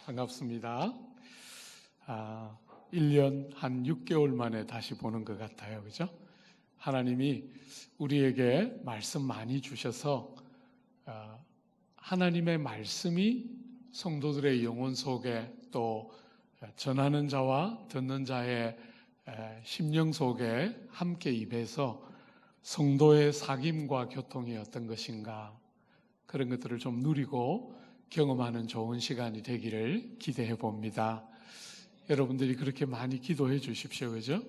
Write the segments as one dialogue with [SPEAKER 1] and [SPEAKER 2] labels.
[SPEAKER 1] 반갑습니다. 1년 한 6개월 만에 다시 보는 것 같아요. 그죠? 하나님이 우리에게 말씀 많이 주셔서 하나님의 말씀이 성도들의 영혼 속에 또 전하는 자와 듣는 자의 심령 속에 함께 입해서 성도의 사귐과 교통이 어떤 것인가, 그런 것들을 좀 누리고 경험하는 좋은 시간이 되기를 기대해 봅니다. 여러분들이 그렇게 많이 기도해 주십시오. 그죠?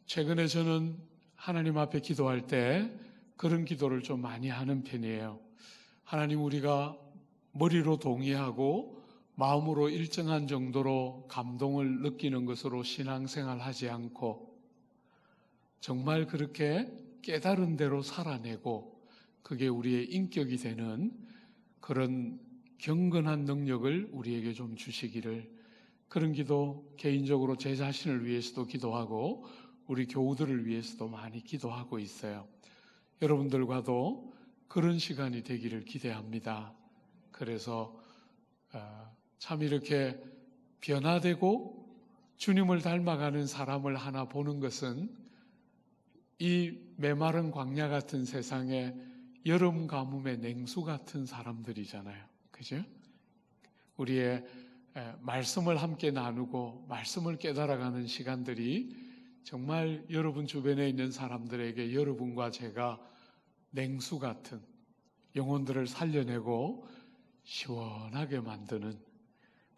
[SPEAKER 1] 최근에 저는 하나님 앞에 기도할 때 그런 기도를 좀 많이 하는 편이에요. 하나님, 우리가 머리로 동의하고 마음으로 일정한 정도로 감동을 느끼는 것으로 신앙생활 하지 않고 정말 그렇게 깨달은 대로 살아내고 그게 우리의 인격이 되는 그런 경건한 능력을 우리에게 좀 주시기를, 그런 기도 개인적으로 제 자신을 위해서도 기도하고 우리 교우들을 위해서도 많이 기도하고 있어요. 여러분들과도 그런 시간이 되기를 기대합니다. 그래서 참 이렇게 변화되고 주님을 닮아가는 사람을 하나 보는 것은 이 메마른 광야 같은 세상에 여름 가뭄의 냉수 같은 사람들이잖아요. 그죠? 우리의 말씀을 함께 나누고 말씀을 깨달아가는 시간들이 정말 여러분 주변에 있는 사람들에게 여러분과 제가 냉수 같은 영혼들을 살려내고 시원하게 만드는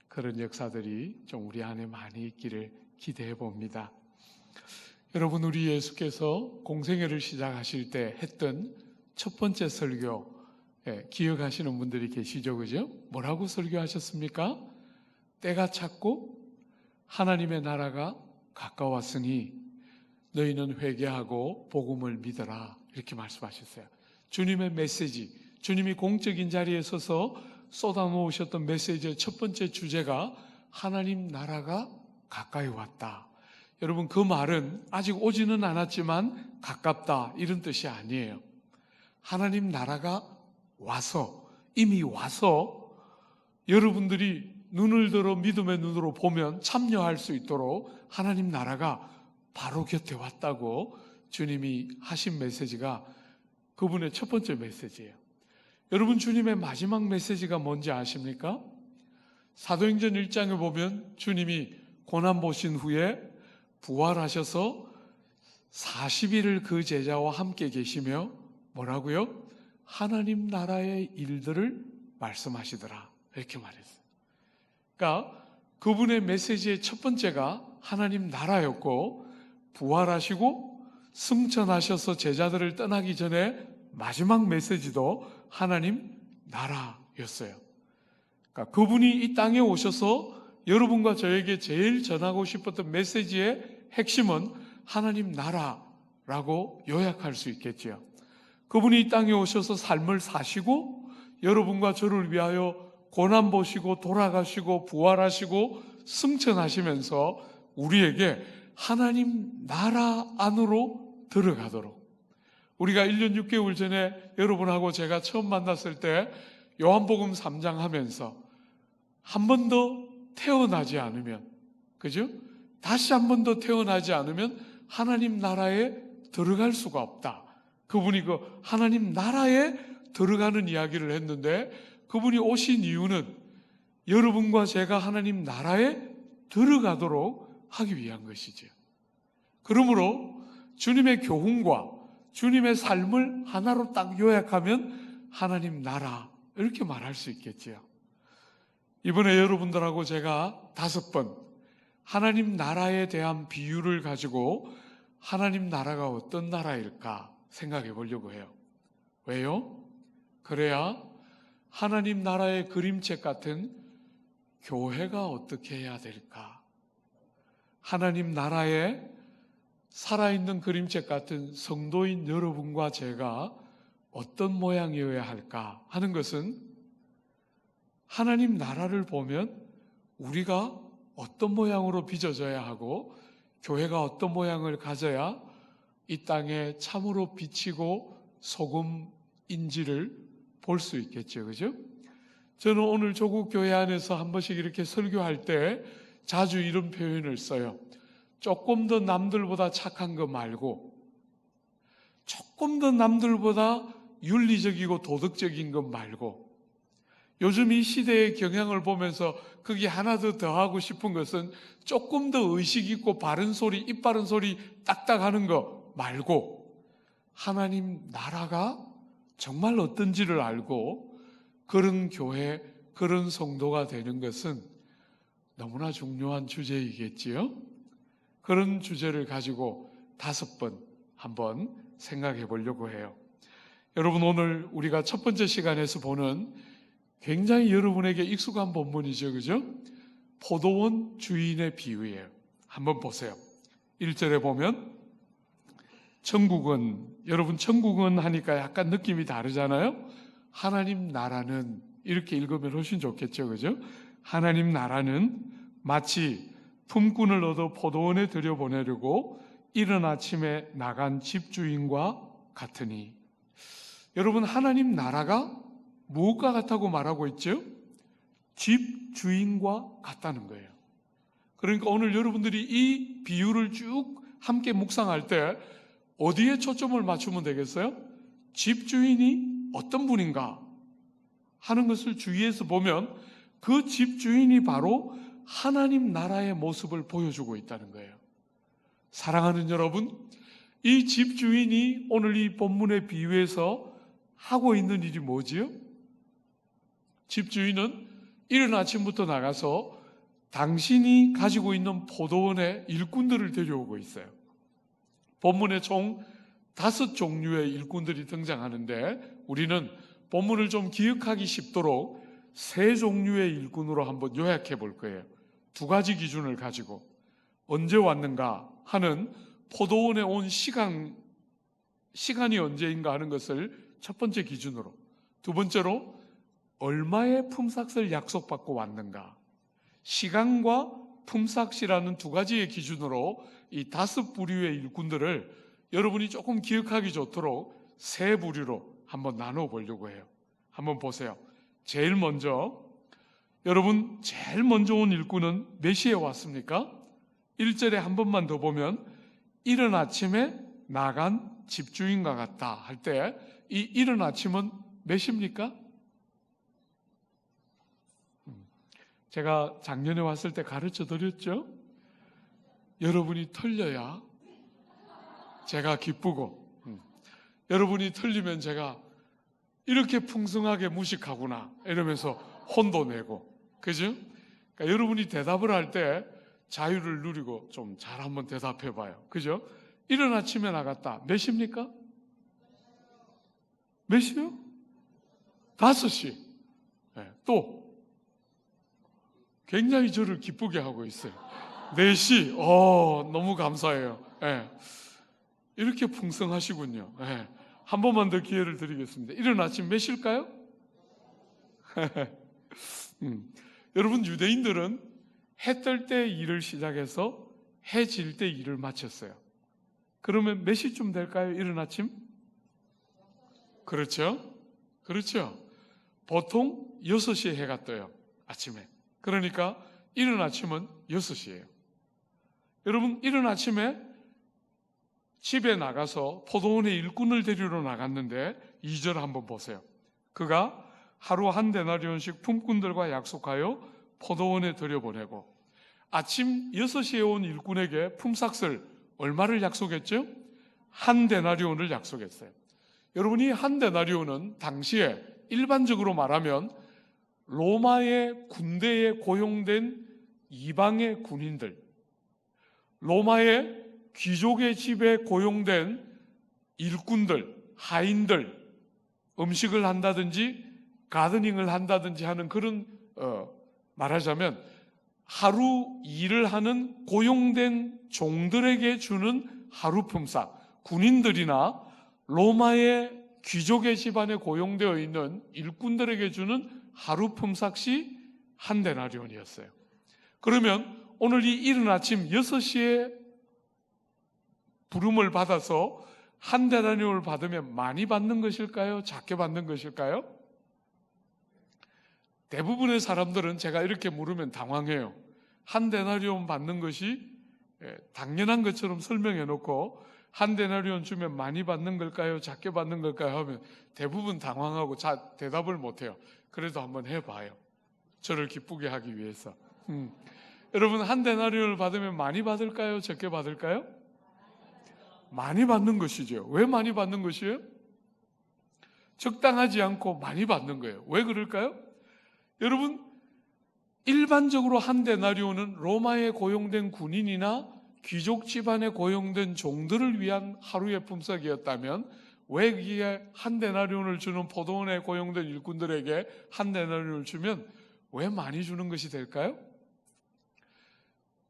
[SPEAKER 1] 그런 역사들이 좀 우리 안에 많이 있기를 기대해 봅니다. 여러분, 우리 예수께서 공생애를 시작하실 때 했던 첫 번째 설교 기억하시는 분들이 계시죠? 그죠? 뭐라고 설교하셨습니까? 때가 찼고 하나님의 나라가 가까웠으니 너희는 회개하고 복음을 믿어라, 이렇게 말씀하셨어요. 주님의 메시지, 주님이 공적인 자리에 서서 쏟아놓으셨던 메시지의 첫 번째 주제가 하나님 나라가 가까이 왔다. 여러분, 그 말은 아직 오지는 않았지만 가깝다, 이런 뜻이 아니에요. 하나님 나라가 와서, 이미 와서 여러분들이 눈을 들어 믿음의 눈으로 보면 참여할 수 있도록 하나님 나라가 바로 곁에 왔다고 주님이 하신 메시지가 그분의 첫 번째 메시지예요. 여러분, 주님의 마지막 메시지가 뭔지 아십니까? 사도행전 1장에 보면 주님이 고난 보신 후에 부활하셔서 40일을 그 제자와 함께 계시며 뭐라고요? 하나님 나라의 일들을 말씀하시더라, 이렇게 말했어요. 그러니까 그분의 메시지의 첫 번째가 하나님 나라였고, 부활하시고 승천하셔서 제자들을 떠나기 전에 마지막 메시지도 하나님 나라였어요. 그러니까 그분이 이 땅에 오셔서 여러분과 저에게 제일 전하고 싶었던 메시지의 핵심은 하나님 나라라고 요약할 수 있겠죠. 그분이 이 땅에 오셔서 삶을 사시고 여러분과 저를 위하여 고난 보시고 돌아가시고 부활하시고 승천하시면서 우리에게 하나님 나라 안으로 들어가도록, 우리가 1년 6개월 전에 여러분하고 제가 처음 만났을 때 요한복음 3장 하면서 한 번 더 태어나지 않으면, 그죠? 다시 한 번 더 태어나지 않으면 하나님 나라에 들어갈 수가 없다. 그분이 그 하나님 나라에 들어가는 이야기를 했는데, 그분이 오신 이유는 여러분과 제가 하나님 나라에 들어가도록 하기 위한 것이죠. 그러므로 주님의 교훈과 주님의 삶을 하나로 딱 요약하면 하나님 나라, 이렇게 말할 수 있겠죠. 이번에 여러분들하고 제가 5번 하나님 나라에 대한 비유를 가지고 하나님 나라가 어떤 나라일까 생각해 보려고 해요. 왜요? 그래야 하나님 나라의 그림책 같은 교회가 어떻게 해야 될까, 하나님 나라에 살아있는 그림책 같은 성도인 여러분과 제가 어떤 모양이어야 할까 하는 것은 하나님 나라를 보면 우리가 어떤 모양으로 빚어져야 하고 교회가 어떤 모양을 가져야 이 땅에 참으로 비치고 소금인지를 볼 수 있겠죠. 그죠? 저는 오늘 조국 교회 안에서 한 번씩 이렇게 설교할 때 자주 이런 표현을 써요. 조금 더 남들보다 착한 거 말고, 조금 더 남들보다 윤리적이고 도덕적인 것 말고, 요즘 이 시대의 경향을 보면서 거기 하나 더 더하고 싶은 것은 조금 더 의식 있고 바른 소리, 입 바른 소리 딱딱 하는 거 말고, 하나님 나라가 정말 어떤지를 알고 그런 교회, 그런 성도가 되는 것은 너무나 중요한 주제이겠지요. 그런 주제를 가지고 5번 한번 생각해 보려고 해요. 여러분, 오늘 우리가 첫 번째 시간에서 보는 굉장히 여러분에게 익숙한 본문이죠, 그죠? 포도원 주인의 비유예요. 한번 보세요. 1절에 보면 천국은, 여러분 천국은 하니까 약간 느낌이 다르잖아요. 하나님 나라는, 이렇게 읽으면 훨씬 좋겠죠, 그죠? 하나님 나라는 마치 품꾼을 얻어 포도원에 들여보내려고 이른 아침에 나간 집주인과 같으니. 여러분, 하나님 나라가 무엇과 같다고 말하고 있죠? 집주인과 같다는 거예요. 그러니까 오늘 여러분들이 이 비유를 쭉 함께 묵상할 때 어디에 초점을 맞추면 되겠어요? 집주인이 어떤 분인가 하는 것을 주위에서 보면 그 집주인이 바로 하나님 나라의 모습을 보여주고 있다는 거예요. 사랑하는 여러분, 이 집주인이 오늘 이 본문의 비유에서 하고 있는 일이 뭐지요? 집주인은 이른 아침부터 나가서 당신이 가지고 있는 포도원의 일꾼들을 데려오고 있어요. 본문에 총 5종류의 일꾼들이 등장하는데 우리는 본문을 좀 기억하기 쉽도록 3종류의 일꾼으로 한번 요약해 볼 거예요. 2가지 기준을 가지고 언제 왔는가 하는 포도원에 온 시간이 언제인가 하는 것을 첫 번째 기준으로, 2번째로 얼마의 품삯을 약속받고 왔는가, 시간과 품삯이라는 2가지의 기준으로 이 5부류의 일꾼들을 여러분이 조금 기억하기 좋도록 3부류로 한번 나눠 보려고 해요. 한번 보세요. 제일 먼저 온 일꾼은 몇 시에 왔습니까? 1절에 한 번만 더 보면 이른 아침에 나간 집주인과 같다 할 때 이 이른 아침은 몇 시입니까? 제가 작년에 왔을 때 가르쳐 드렸죠? 여러분이 틀려야 제가 기쁘고, 여러분이 틀리면 제가 이렇게 풍성하게 무식하구나 이러면서 혼도 내고, 그죠? 그러니까 여러분이 대답을 할 때 자유를 누리고 좀 잘 한번 대답해 봐요. 그죠? 이른 아침에 나갔다. 몇 시입니까? 몇 시요? 5시. 네, 또 굉장히 저를 기쁘게 하고 있어요. 4시. 너무 감사해요. 네, 이렇게 풍성하시군요. 네, 한 번만 더 기회를 드리겠습니다. 이른 아침 몇 시일까요? 여러분, 유대인들은 해 뜰 때 일을 시작해서 해 질 때 일을 마쳤어요. 그러면 몇 시쯤 될까요? 이른 아침? 그렇죠? 보통 6시에 해가 떠요. 아침에. 그러니까 이른 아침은 6시예요. 여러분, 이른 아침에 집에 나가서 포도원에 일꾼을 데리러 나갔는데 2절 한번 보세요. 그가 하루 한 데나리온씩 품꾼들과 약속하여 포도원에 들여보내고, 아침 6시에 온 일꾼에게 품삯을 얼마를 약속했죠? 한 데나리온을 약속했어요. 여러분이 한 데나리온은 당시에 일반적으로 말하면 로마의 군대에 고용된 이방의 군인들, 로마의 귀족의 집에 고용된 일꾼들, 하인들, 음식을 한다든지 가드닝을 한다든지 하는 그런 말하자면 하루 일을 하는 고용된 종들에게 주는 하루 품삯, 군인들이나 로마의 귀족의 집안에 고용되어 있는 일꾼들에게 주는 하루 품삯이 한 데나리온이었어요. 그러면 오늘 이 이른 아침 6시에 부름을 받아서 한 데나리온을 받으면 많이 받는 것일까요? 작게 받는 것일까요? 대부분의 사람들은 제가 이렇게 물으면 당황해요. 한 데나리온 받는 것이 당연한 것처럼 설명해 놓고 한 데나리온 주면 많이 받는 걸까요? 작게 받는 걸까요? 하면 대부분 당황하고 대답을 못해요. 그래도 한번 해봐요. 저를 기쁘게 하기 위해서. 여러분, 한 데나리온을 받으면 많이 받을까요? 적게 받을까요? 많이 받는 것이죠. 왜 많이 받는 것이에요? 적당하지 않고 많이 받는 거예요. 왜 그럴까요? 여러분, 일반적으로 한 데나리온은 로마에 고용된 군인이나 귀족 집안에 고용된 종들을 위한 하루의 품삯이었다면 왜 이게 한 데나리온을 주는 포도원에 고용된 일꾼들에게 한 데나리온을 주면 왜 많이 주는 것이 될까요?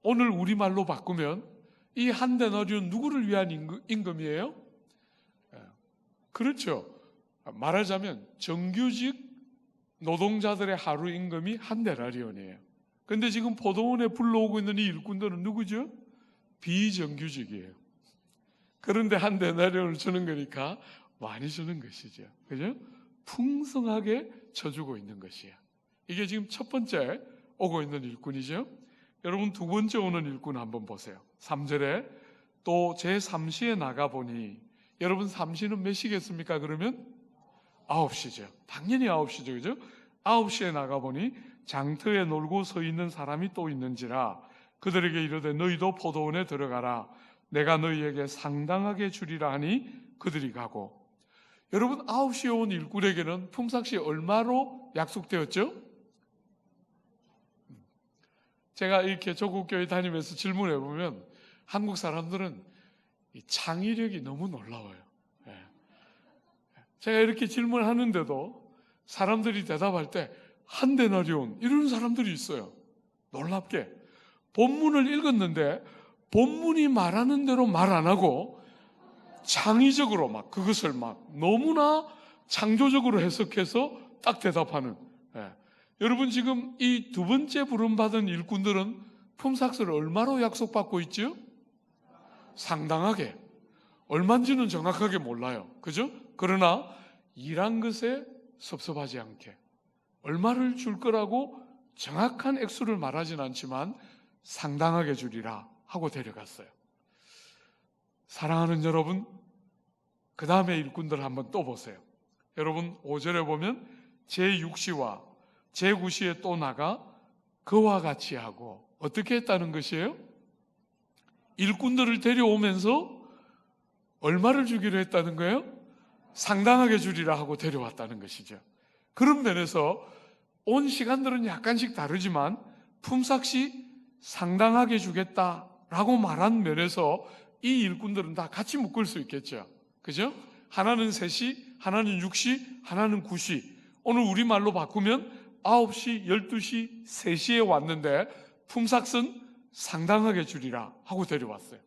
[SPEAKER 1] 오늘 우리말로 바꾸면 이 한 데나리온 누구를 위한 임금이에요? 그렇죠. 말하자면 정규직 노동자들의 하루 임금이 한 데나리온이에요. 그런데 지금 포도원에 불러오고 있는 이 일꾼들은 누구죠? 비정규직이에요. 그런데 한 데나리온을 주는 거니까 많이 주는 것이죠. 그죠? 풍성하게 쳐주고 있는 것이에요. 이게 지금 첫 번째 오고 있는 일꾼이죠. 여러분, 두 번째 오는 일꾼 한번 보세요. 3절에 또 제3시에 나가보니, 여러분 3시는 몇 시겠습니까? 그러면 9시죠. 당연히 9시죠. 그죠? 9시에 나가보니 장터에 놀고 서 있는 사람이 또 있는지라 그들에게 이르되 너희도 포도원에 들어가라. 내가 너희에게 상당하게 주리라 하니 그들이 가고. 여러분, 9시에 온 일꾼에게는 품삯이 얼마로 약속되었죠? 제가 이렇게 조국교회 다니면서 질문해 보면 한국 사람들은 이 창의력이 너무 놀라워요. 제가 이렇게 질문하는데도 사람들이 대답할 때 한 데나리온 이러는 사람들이 있어요. 놀랍게 본문을 읽었는데 본문이 말하는 대로 말 안 하고 창의적으로 막 그것을 막 너무나 창조적으로 해석해서 딱 대답하는. 여러분, 지금 이 두 번째 부름받은 일꾼들은 품삯을 얼마로 약속받고 있죠? 상당하게. 얼마인지는 정확하게 몰라요. 그죠? 그러나 일한 것에 섭섭하지 않게 얼마를 줄 거라고 정확한 액수를 말하진 않지만 상당하게 주리라 하고 데려갔어요. 사랑하는 여러분, 그 다음에 일꾼들 한번 또 보세요. 여러분, 5절에 보면 제6시와 제9시에 또 나가 그와 같이 하고, 어떻게 했다는 것이에요? 일꾼들을 데려오면서 얼마를 주기로 했다는 거예요? 상당하게 주리라 하고 데려왔다는 것이죠. 그런 면에서 온 시간들은 약간씩 다르지만 품삯이 상당하게 주겠다라고 말한 면에서 이 일꾼들은 다 같이 묶을 수 있겠죠. 그죠? 하나는 3시, 하나는 6시, 하나는 9시. 오늘 우리말로 바꾸면 9시, 12시, 3시에 왔는데 품삯은 상당하게 주리라 하고 데려왔어요.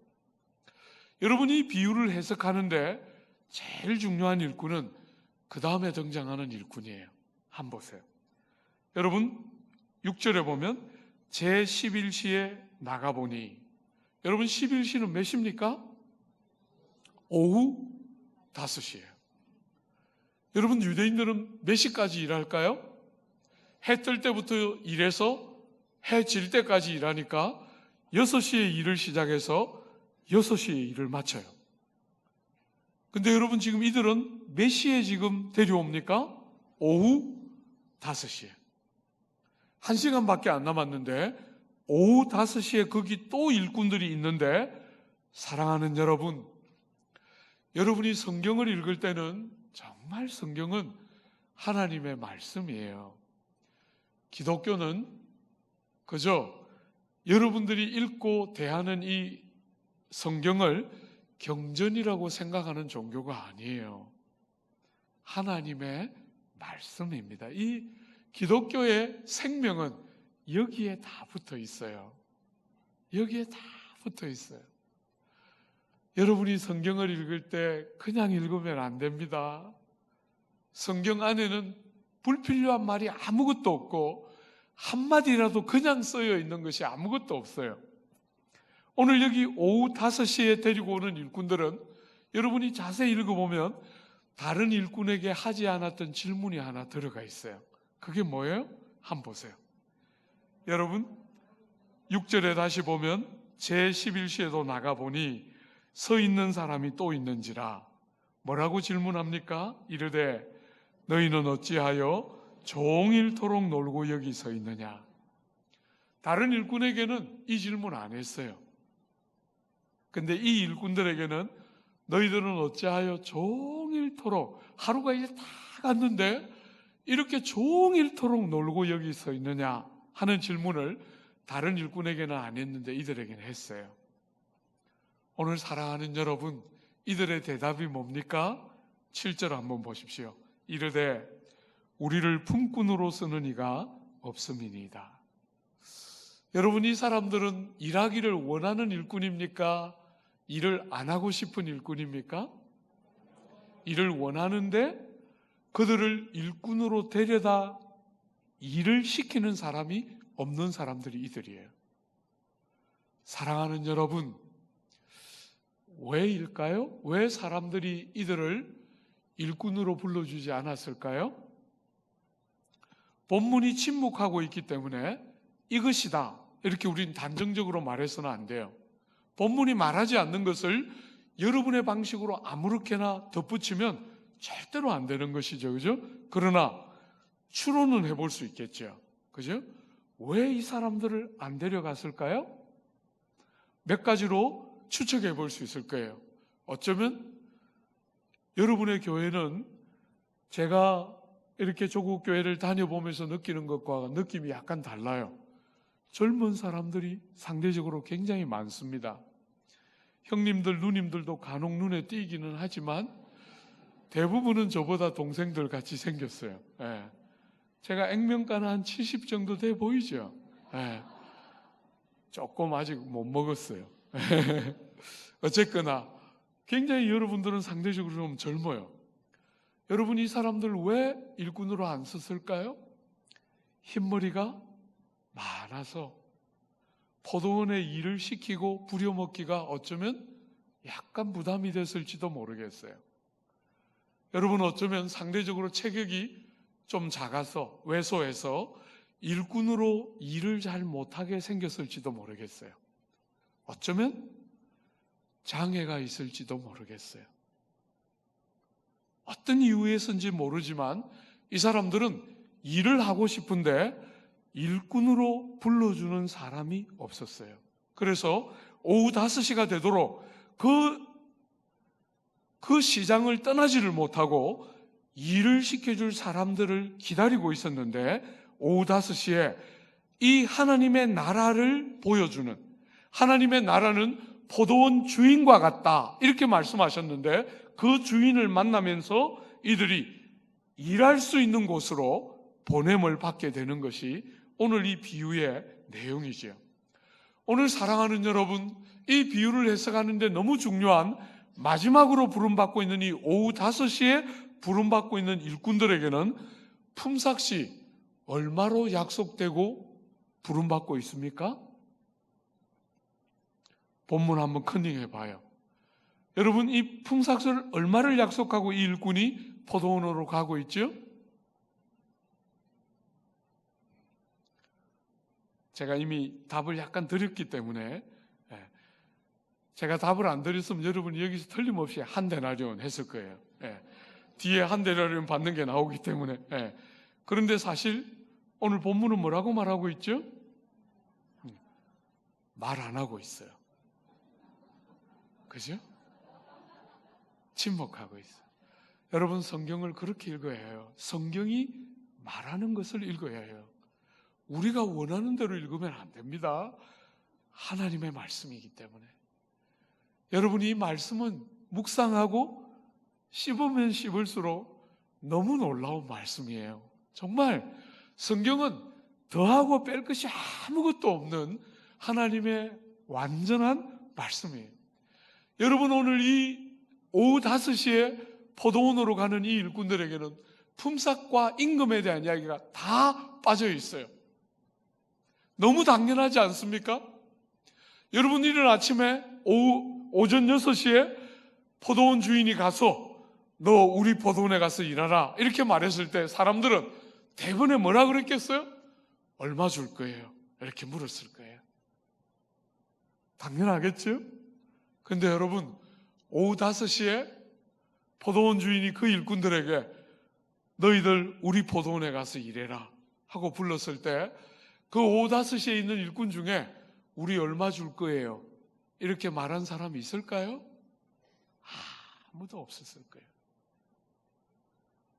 [SPEAKER 1] 여러분이 이 비유를 해석하는데 제일 중요한 일꾼은 그 다음에 등장하는 일꾼이에요. 한번 보세요. 여러분, 6절에 보면 제11시에 나가보니, 여러분 11시는 몇 시입니까? 오후 5시예요. 여러분, 유대인들은 몇 시까지 일할까요? 해 뜰 때부터 일해서 해 질 때까지 일하니까 6시에 일을 시작해서 6시에 일을 마쳐요. 근데 여러분, 지금 이들은 몇 시에 지금 데려옵니까? 오후 5시에. 1시간밖에 안 남았는데 오후 5시에 거기 또 일꾼들이 있는데, 사랑하는 여러분, 여러분이 성경을 읽을 때는 정말 성경은 하나님의 말씀이에요. 기독교는 그저 여러분들이 읽고 대하는 이 성경을 경전이라고 생각하는 종교가 아니에요. 하나님의 말씀입니다. 이 기독교의 생명은 여기에 다 붙어 있어요. 여기에 다 붙어 있어요. 여러분이 성경을 읽을 때 그냥 읽으면 안 됩니다. 성경 안에는 불필요한 말이 아무것도 없고 한마디라도 그냥 쓰여 있는 것이 아무것도 없어요. 오늘 여기 오후 5시에 데리고 오는 일꾼들은 여러분이 자세히 읽어보면 다른 일꾼에게 하지 않았던 질문이 하나 들어가 있어요. 그게 뭐예요? 한번 보세요. 여러분 6절에 다시 보면 제11시에도 나가보니 서 있는 사람이 또 있는지라 뭐라고 질문합니까? 이르되 너희는 어찌하여 종일토록 놀고 여기 서 있느냐? 다른 일꾼에게는 이 질문 안 했어요. 근데 이 일꾼들에게는 너희들은 어찌하여 종일토록, 하루가 이제 다 갔는데 이렇게 종일토록 놀고 여기 서 있느냐 하는 질문을 다른 일꾼에게는 안 했는데 이들에게는 했어요. 오늘 사랑하는 여러분, 이들의 대답이 뭡니까? 7절 한번 보십시오. 이르되 우리를 품꾼으로 쓰는 이가 없음이니이다. 여러분, 이 사람들은 일하기를 원하는 일꾼입니까? 일을 안 하고 싶은 일꾼입니까? 일을 원하는데 그들을 일꾼으로 데려다 일을 시키는 사람이 없는 사람들이 이들이에요. 사랑하는 여러분, 왜일까요? 왜 사람들이 이들을 일꾼으로 불러주지 않았을까요? 본문이 침묵하고 있기 때문에 이것이다 이렇게 우리는 단정적으로 말해서는 안 돼요. 본문이 말하지 않는 것을 여러분의 방식으로 아무렇게나 덧붙이면 절대로 안 되는 것이죠. 그죠? 그러나 추론은 해볼 수 있겠죠. 그죠? 왜 이 사람들을 안 데려갔을까요? 몇 가지로 추측해 볼 수 있을 거예요. 어쩌면 여러분의 교회는 제가 이렇게 조국 교회를 다녀보면서 느끼는 것과 느낌이 약간 달라요. 젊은 사람들이 상대적으로 굉장히 많습니다. 형님들, 누님들도 간혹 눈에 띄기는 하지만 대부분은 저보다 동생들 같이 생겼어요. 예. 제가 액면가는 한 70 정도 돼 보이죠? 예. 조금 아직 못 먹었어요. 어쨌거나 굉장히 여러분들은 상대적으로 좀 젊어요. 여러분, 이 사람들 왜 일꾼으로 안 썼을까요? 흰머리가 많아서 포도원에 일을 시키고 부려먹기가 어쩌면 약간 부담이 됐을지도 모르겠어요. 여러분, 어쩌면 상대적으로 체격이 좀 작아서 왜소해서 일꾼으로 일을 잘 못하게 생겼을지도 모르겠어요. 어쩌면 장애가 있을지도 모르겠어요. 어떤 이유에서인지 모르지만 이 사람들은 일을 하고 싶은데 일꾼으로 불러주는 사람이 없었어요. 그래서 오후 5시가 되도록 그 시장을 떠나지를 못하고 일을 시켜줄 사람들을 기다리고 있었는데 오후 5시에 이 하나님의 나라를 보여주는, 하나님의 나라는 포도원 주인과 같다 이렇게 말씀하셨는데 그 주인을 만나면서 이들이 일할 수 있는 곳으로 보냄을 받게 되는 것이 오늘 이 비유의 내용이지요. 오늘 사랑하는 여러분, 이 비유를 해석하는데 너무 중요한 마지막으로 부름받고 있는 이 오후 5시에 부름받고 있는 일꾼들에게는 품삯이 얼마로 약속되고 부름받고 있습니까? 본문 한번 컨닝해 봐요. 여러분, 이 품삯을 얼마를 약속하고 이 일꾼이 포도원으로 가고 있죠? 제가 이미 답을 약간 드렸기 때문에 제가 답을 안 드렸으면 여러분이 여기서 틀림없이 한 데나리온 했을 거예요. 뒤에 한 데나리온 받는 게 나오기 때문에. 그런데 사실 오늘 본문은 뭐라고 말하고 있죠? 말 안 하고 있어요. 그죠? 침묵하고 있어요. 여러분, 성경을 그렇게 읽어야 해요. 성경이 말하는 것을 읽어야 해요. 우리가 원하는 대로 읽으면 안 됩니다. 하나님의 말씀이기 때문에. 여러분, 이 말씀은 묵상하고 씹으면 씹을수록 너무 놀라운 말씀이에요. 정말 성경은 더하고 뺄 것이 아무것도 없는 하나님의 완전한 말씀이에요. 여러분, 오늘 이 오후 5시에 포도원으로 가는 이 일꾼들에게는 품삯과 임금에 대한 이야기가 다 빠져 있어요. 너무 당연하지 않습니까? 여러분, 이른 아침에 오전 6시에 포도원 주인이 가서 너 우리 포도원에 가서 일하라 이렇게 말했을 때 사람들은 대부분에 뭐라 그랬겠어요? 얼마 줄 거예요? 이렇게 물었을 거예요. 당연하겠죠? 근데 여러분, 오후 5시에 포도원 주인이 그 일꾼들에게 너희들 우리 포도원에 가서 일해라 하고 불렀을 때 그 오후 5시에 있는 일꾼 중에 우리 얼마 줄 거예요? 이렇게 말한 사람이 있을까요? 아무도 없었을 거예요.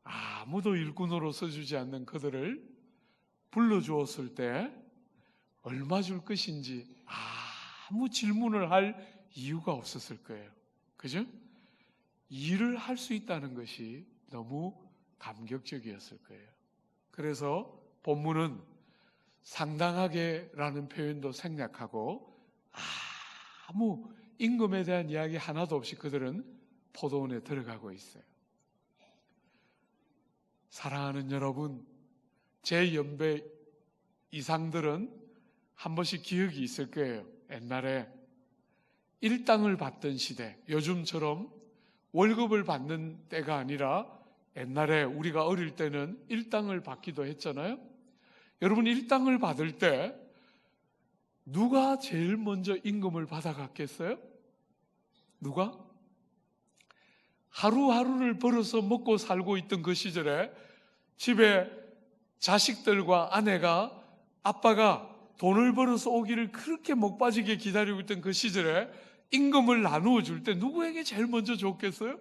[SPEAKER 1] 아무도 일꾼으로 써주지 않는 그들을 불러주었을 때 얼마 줄 것인지 아무 질문을 할 이유가 없었을 거예요. 그죠? 일을 할 수 있다는 것이 너무 감격적이었을 거예요. 그래서 본문은 상당하게라는 표현도 생략하고 아무 임금에 대한 이야기 하나도 없이 그들은 포도원에 들어가고 있어요. 사랑하는 여러분, 제 연배 이상들은 한 번씩 기억이 있을 거예요. 옛날에 일당을 받던 시대, 요즘처럼 월급을 받는 때가 아니라 옛날에 우리가 어릴 때는 일당을 받기도 했잖아요. 여러분, 일당을 받을 때 누가 제일 먼저 임금을 받아갔겠어요? 누가? 하루하루를 벌어서 먹고 살고 있던 그 시절에 집에 자식들과 아내가 아빠가 돈을 벌어서 오기를 그렇게 목 빠지게 기다리고 있던 그 시절에 임금을 나누어 줄 때 누구에게 제일 먼저 줬겠어요?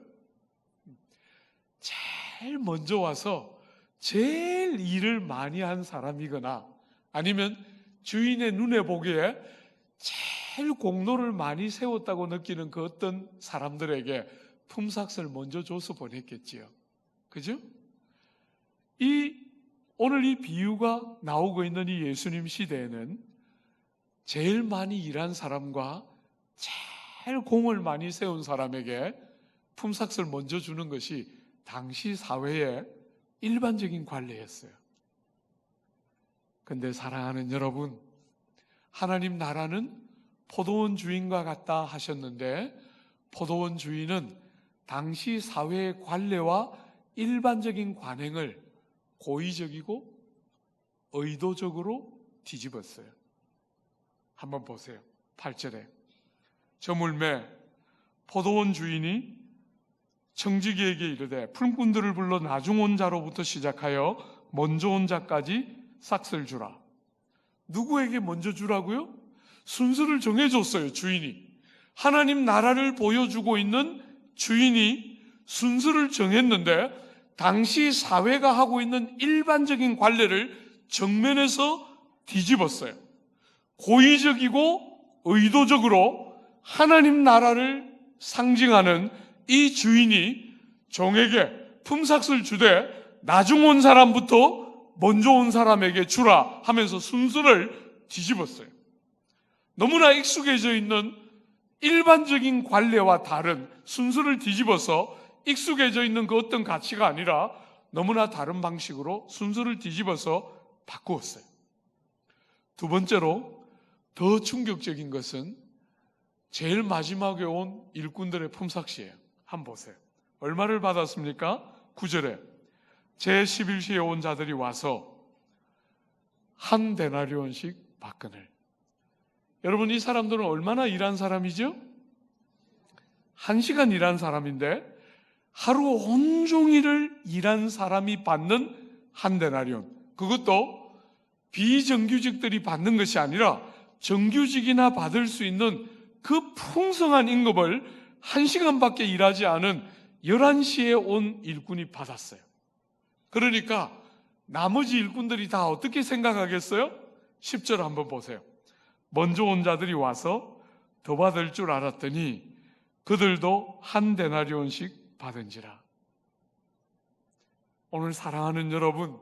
[SPEAKER 1] 제일 먼저 와서 제일 일을 많이 한 사람이거나 아니면 주인의 눈에 보기에 제일 공로를 많이 세웠다고 느끼는 그 어떤 사람들에게 품삯을 먼저 줘서 보냈겠지요. 그죠? 오늘 이 비유가 나오고 있는 이 예수님 시대에는 제일 많이 일한 사람과 제일 공을 많이 세운 사람에게 품삯을 먼저 주는 것이 당시 사회의 일반적인 관례였어요. 근데 사랑하는 여러분, 하나님 나라는 포도원 주인과 같다 하셨는데 포도원 주인은 당시 사회의 관례와 일반적인 관행을 고의적이고 의도적으로 뒤집었어요. 한번 보세요. 8절에 저물매 포도원 주인이 청지기에게 이르되 풀꾼들을 불러 나중 온 자로부터 시작하여 먼저 온 자까지 싹을 주라. 누구에게 먼저 주라고요? 순서를 정해줬어요. 주인이. 하나님 나라를 보여주고 있는 주인이 순서를 정했는데 당시 사회가 하고 있는 일반적인 관례를 정면에서 뒤집었어요. 고의적이고 의도적으로 하나님 나라를 상징하는 이 주인이 종에게 품삯을 주되 나중 온 사람부터 먼저 온 사람에게 주라 하면서 순서를 뒤집었어요. 너무나 익숙해져 있는 일반적인 관례와 다른 순서를 뒤집어서 익숙해져 있는 그 어떤 가치가 아니라 너무나 다른 방식으로 순서를 뒤집어서 바꾸었어요. 두 번째로 더 충격적인 것은 제일 마지막에 온 일꾼들의 품삯이에요. 한번 보세요. 얼마를 받았습니까? 9절에 제11시에 온 자들이 와서 한 데나리온씩 받거늘. 여러분, 이 사람들은 얼마나 일한 사람이죠? 1시간 일한 사람인데 하루 온종일을 일한 사람이 받는 한 데나리온. 그것도 비정규직들이 받는 것이 아니라 정규직이나 받을 수 있는 그 풍성한 임금을 1시간밖에 일하지 않은 11시에 온 일꾼이 받았어요. 그러니까 나머지 일꾼들이 다 어떻게 생각하겠어요? 10절 한번 보세요. 먼저 온 자들이 와서 더 받을 줄 알았더니 그들도 한 데나리온씩 받은지라. 오늘 사랑하는 여러분,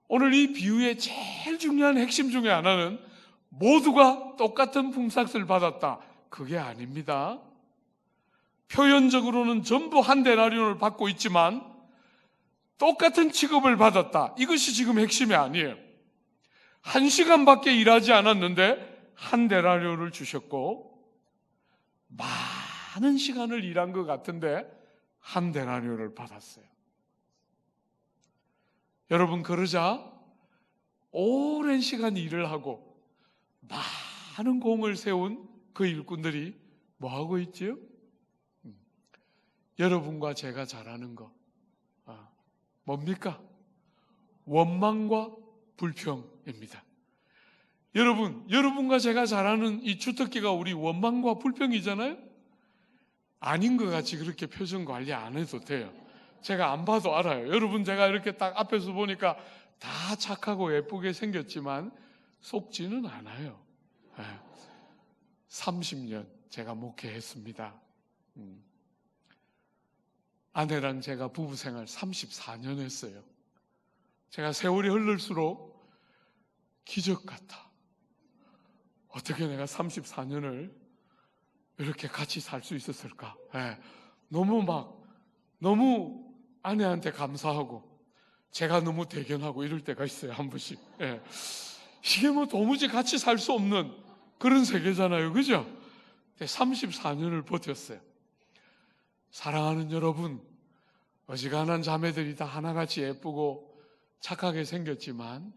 [SPEAKER 1] 오늘 이 비유의 제일 중요한 핵심 중에 하나는 모두가 똑같은 품삯을 받았다. 그게 아닙니다. 표현적으로는 전부 한 데나리온을 받고 있지만 똑같은 취급을 받았다. 이것이 지금 핵심이 아니에요. 1시간밖에 일하지 않았는데 한 데나리온을 주셨고 많은 시간을 일한 것 같은데 한 데나리온을 받았어요. 여러분, 그러자 오랜 시간 일을 하고 많은 공을 세운 그 일꾼들이 뭐하고 있지요? 여러분과 제가 잘하는 거 뭡니까? 원망과 불평입니다. 여러분과 제가 잘하는 이 주특기가 우리 원망과 불평이잖아요? 아닌 것 같이 그렇게 표정 관리 안 해도 돼요. 제가 안 봐도 알아요. 여러분 제가 이렇게 딱 앞에서 보니까 다 착하고 예쁘게 생겼지만 속지는 않아요. 30년 제가 목회했습니다. 아내랑 제가 부부생활 34년 했어요. 제가 세월이 흐를수록 기적 같아. 어떻게 내가 34년을 이렇게 같이 살 수 있었을까? 너무 아내한테 감사하고 제가 너무 대견하고 이럴 때가 있어요. 한 번씩. 이게 뭐 도무지 같이 살 수 없는 그런 세계잖아요. 그죠? 34년을 버텼어요. 사랑하는 여러분, 어지간한 자매들이 다 하나같이 예쁘고 착하게 생겼지만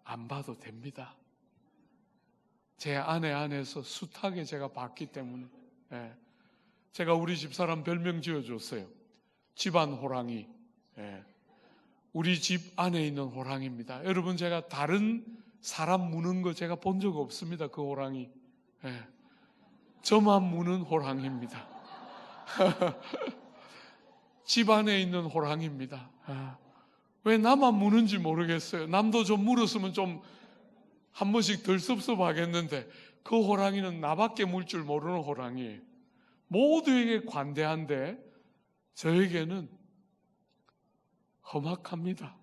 [SPEAKER 1] 안 봐도 됩니다. 제 아내 안에서 숱하게 제가 봤기 때문에 제가 우리 집사람 별명 지어줬어요. 집안 호랑이. 우리 집 안에 있는 호랑이입니다. 여러분 제가 다른 사람 무는 거 제가 본 적 없습니다. 그 호랑이. 저만 무는 호랑이입니다. 집 안에 있는 호랑이입니다. 왜 나만 무는지 모르겠어요. 남도 좀 물었으면 좀 한 번씩 덜 섭섭하겠는데 그 호랑이는 나밖에 물 줄 모르는 호랑이에요. 모두에게 관대한데 저에게는 험악합니다.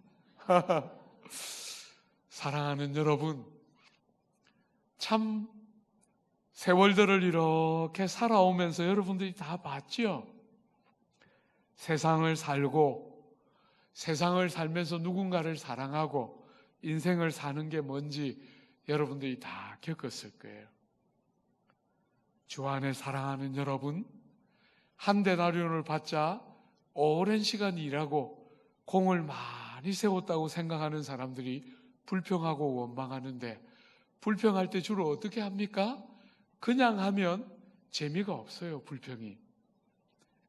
[SPEAKER 1] 사랑하는 여러분, 참 세월들을 이렇게 살아오면서 여러분들이 다 봤죠? 세상을 살고 세상을 살면서 누군가를 사랑하고 인생을 사는 게 뭔지 여러분들이 다 겪었을 거예요. 주 안에 사랑하는 여러분, 한 데나리온을 받자 오랜 시간 일하고 공을 많이 세웠다고 생각하는 사람들이 불평하고 원망하는데 불평할 때 주로 어떻게 합니까? 그냥 하면 재미가 없어요. 불평이.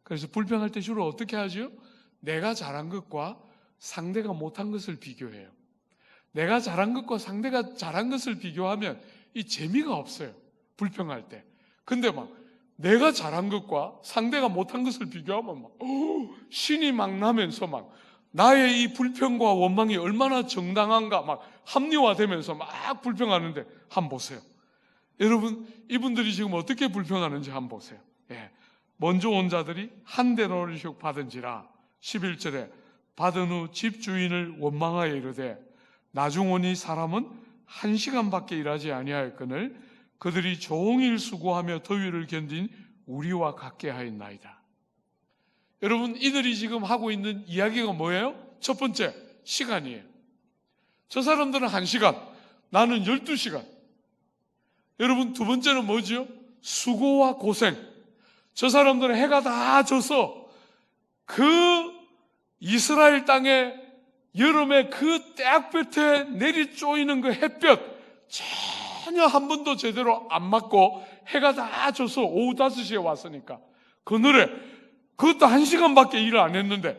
[SPEAKER 1] 그래서 불평할 때 주로 어떻게 하죠? 내가 잘한 것과 상대가 못한 것을 비교해요. 내가 잘한 것과 상대가 잘한 것을 비교하면 이 재미가 없어요. 불평할 때. 근데 막 내가 잘한 것과 상대가 못한 것을 비교하면 막 신이 막 나면서 막 나의 이 불평과 원망이 얼마나 정당한가 막 합리화되면서 막 불평하는데 한번 보세요. 여러분 이분들이 지금 어떻게 불평하는지 한번 보세요. 먼저 온 자들이 한 데나리온 받은지라 11절에 받은 후 집주인을 원망하여 이르되 나중 오니 사람은 1시간밖에 일하지 아니하였거늘 그들이 종일 수고하며 더위를 견딘 우리와 같게 하였나이다. 여러분 이들이 지금 하고 있는 이야기가 뭐예요? 첫 번째 시간이에요. 저 사람들은 1시간, 나는 12시간. 여러분 두 번째는 뭐죠? 수고와 고생. 저 사람들은 해가 다 져서 그 이스라엘 땅에 여름에 그 떼약볕에 내리쪼이는 그 햇볕 전혀 한 번도 제대로 안 맞고 해가 다 져서 오후 5시에 왔으니까 그늘에 그것도 1시간밖에 일을 안 했는데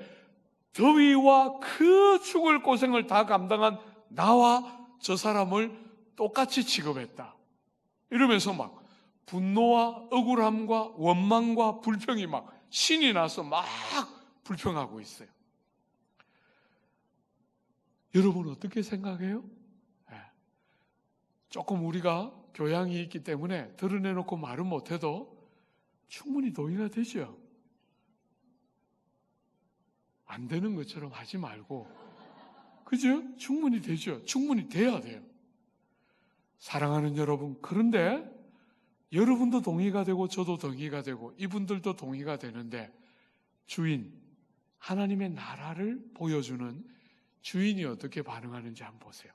[SPEAKER 1] 더위와 그 죽을 고생을 다 감당한 나와 저 사람을 똑같이 취급했다. 이러면서 막 분노와 억울함과 원망과 불평이 막 신이 나서 막 불평하고 있어요. 여러분 어떻게 생각해요? 조금 우리가 교양이 있기 때문에 드러내놓고 말은 못해도 충분히 동의가 되죠. 안 되는 것처럼 하지 말고 그죠? 충분히 되죠. 충분히 돼야 돼요. 사랑하는 여러분, 그런데 여러분도 동의가 되고 저도 동의가 되고 이분들도 동의가 되는데 주인, 하나님의 나라를 보여주는 주인이 어떻게 반응하는지 한번 보세요.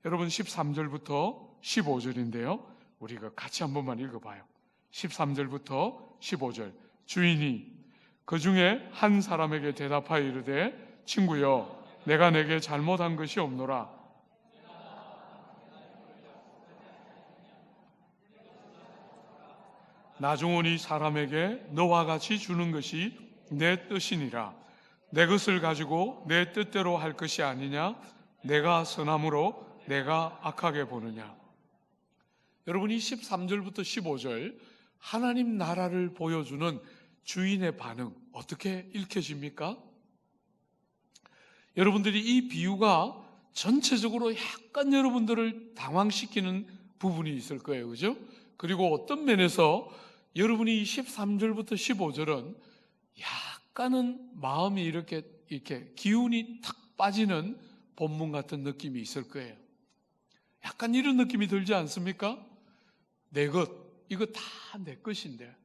[SPEAKER 1] 여러분 13절부터 15절인데요. 우리가 같이 한 번만 읽어봐요. 13절부터 15절. 주인이 그 중에 한 사람에게 대답하여 이르되 친구여 내가 내게 잘못한 것이 없노라. 나중오니 사람에게 너와 같이 주는 것이 내 뜻이니라. 내 것을 가지고 내 뜻대로 할 것이 아니냐? 내가 선함으로 내가 악하게 보느냐? 여러분이 13절부터 15절 하나님 나라를 보여주는 주인의 반응 어떻게 읽혀집니까? 여러분들이 이 비유가 전체적으로 약간 여러분들을 당황시키는 부분이 있을 거예요. 그죠? 그리고 어떤 면에서 여러분이 13절부터 15절은 약간은 마음이 이렇게 기운이 탁 빠지는 본문 같은 느낌이 있을 거예요. 약간 이런 느낌이 들지 않습니까? 내 것, 이거 다 내 것인데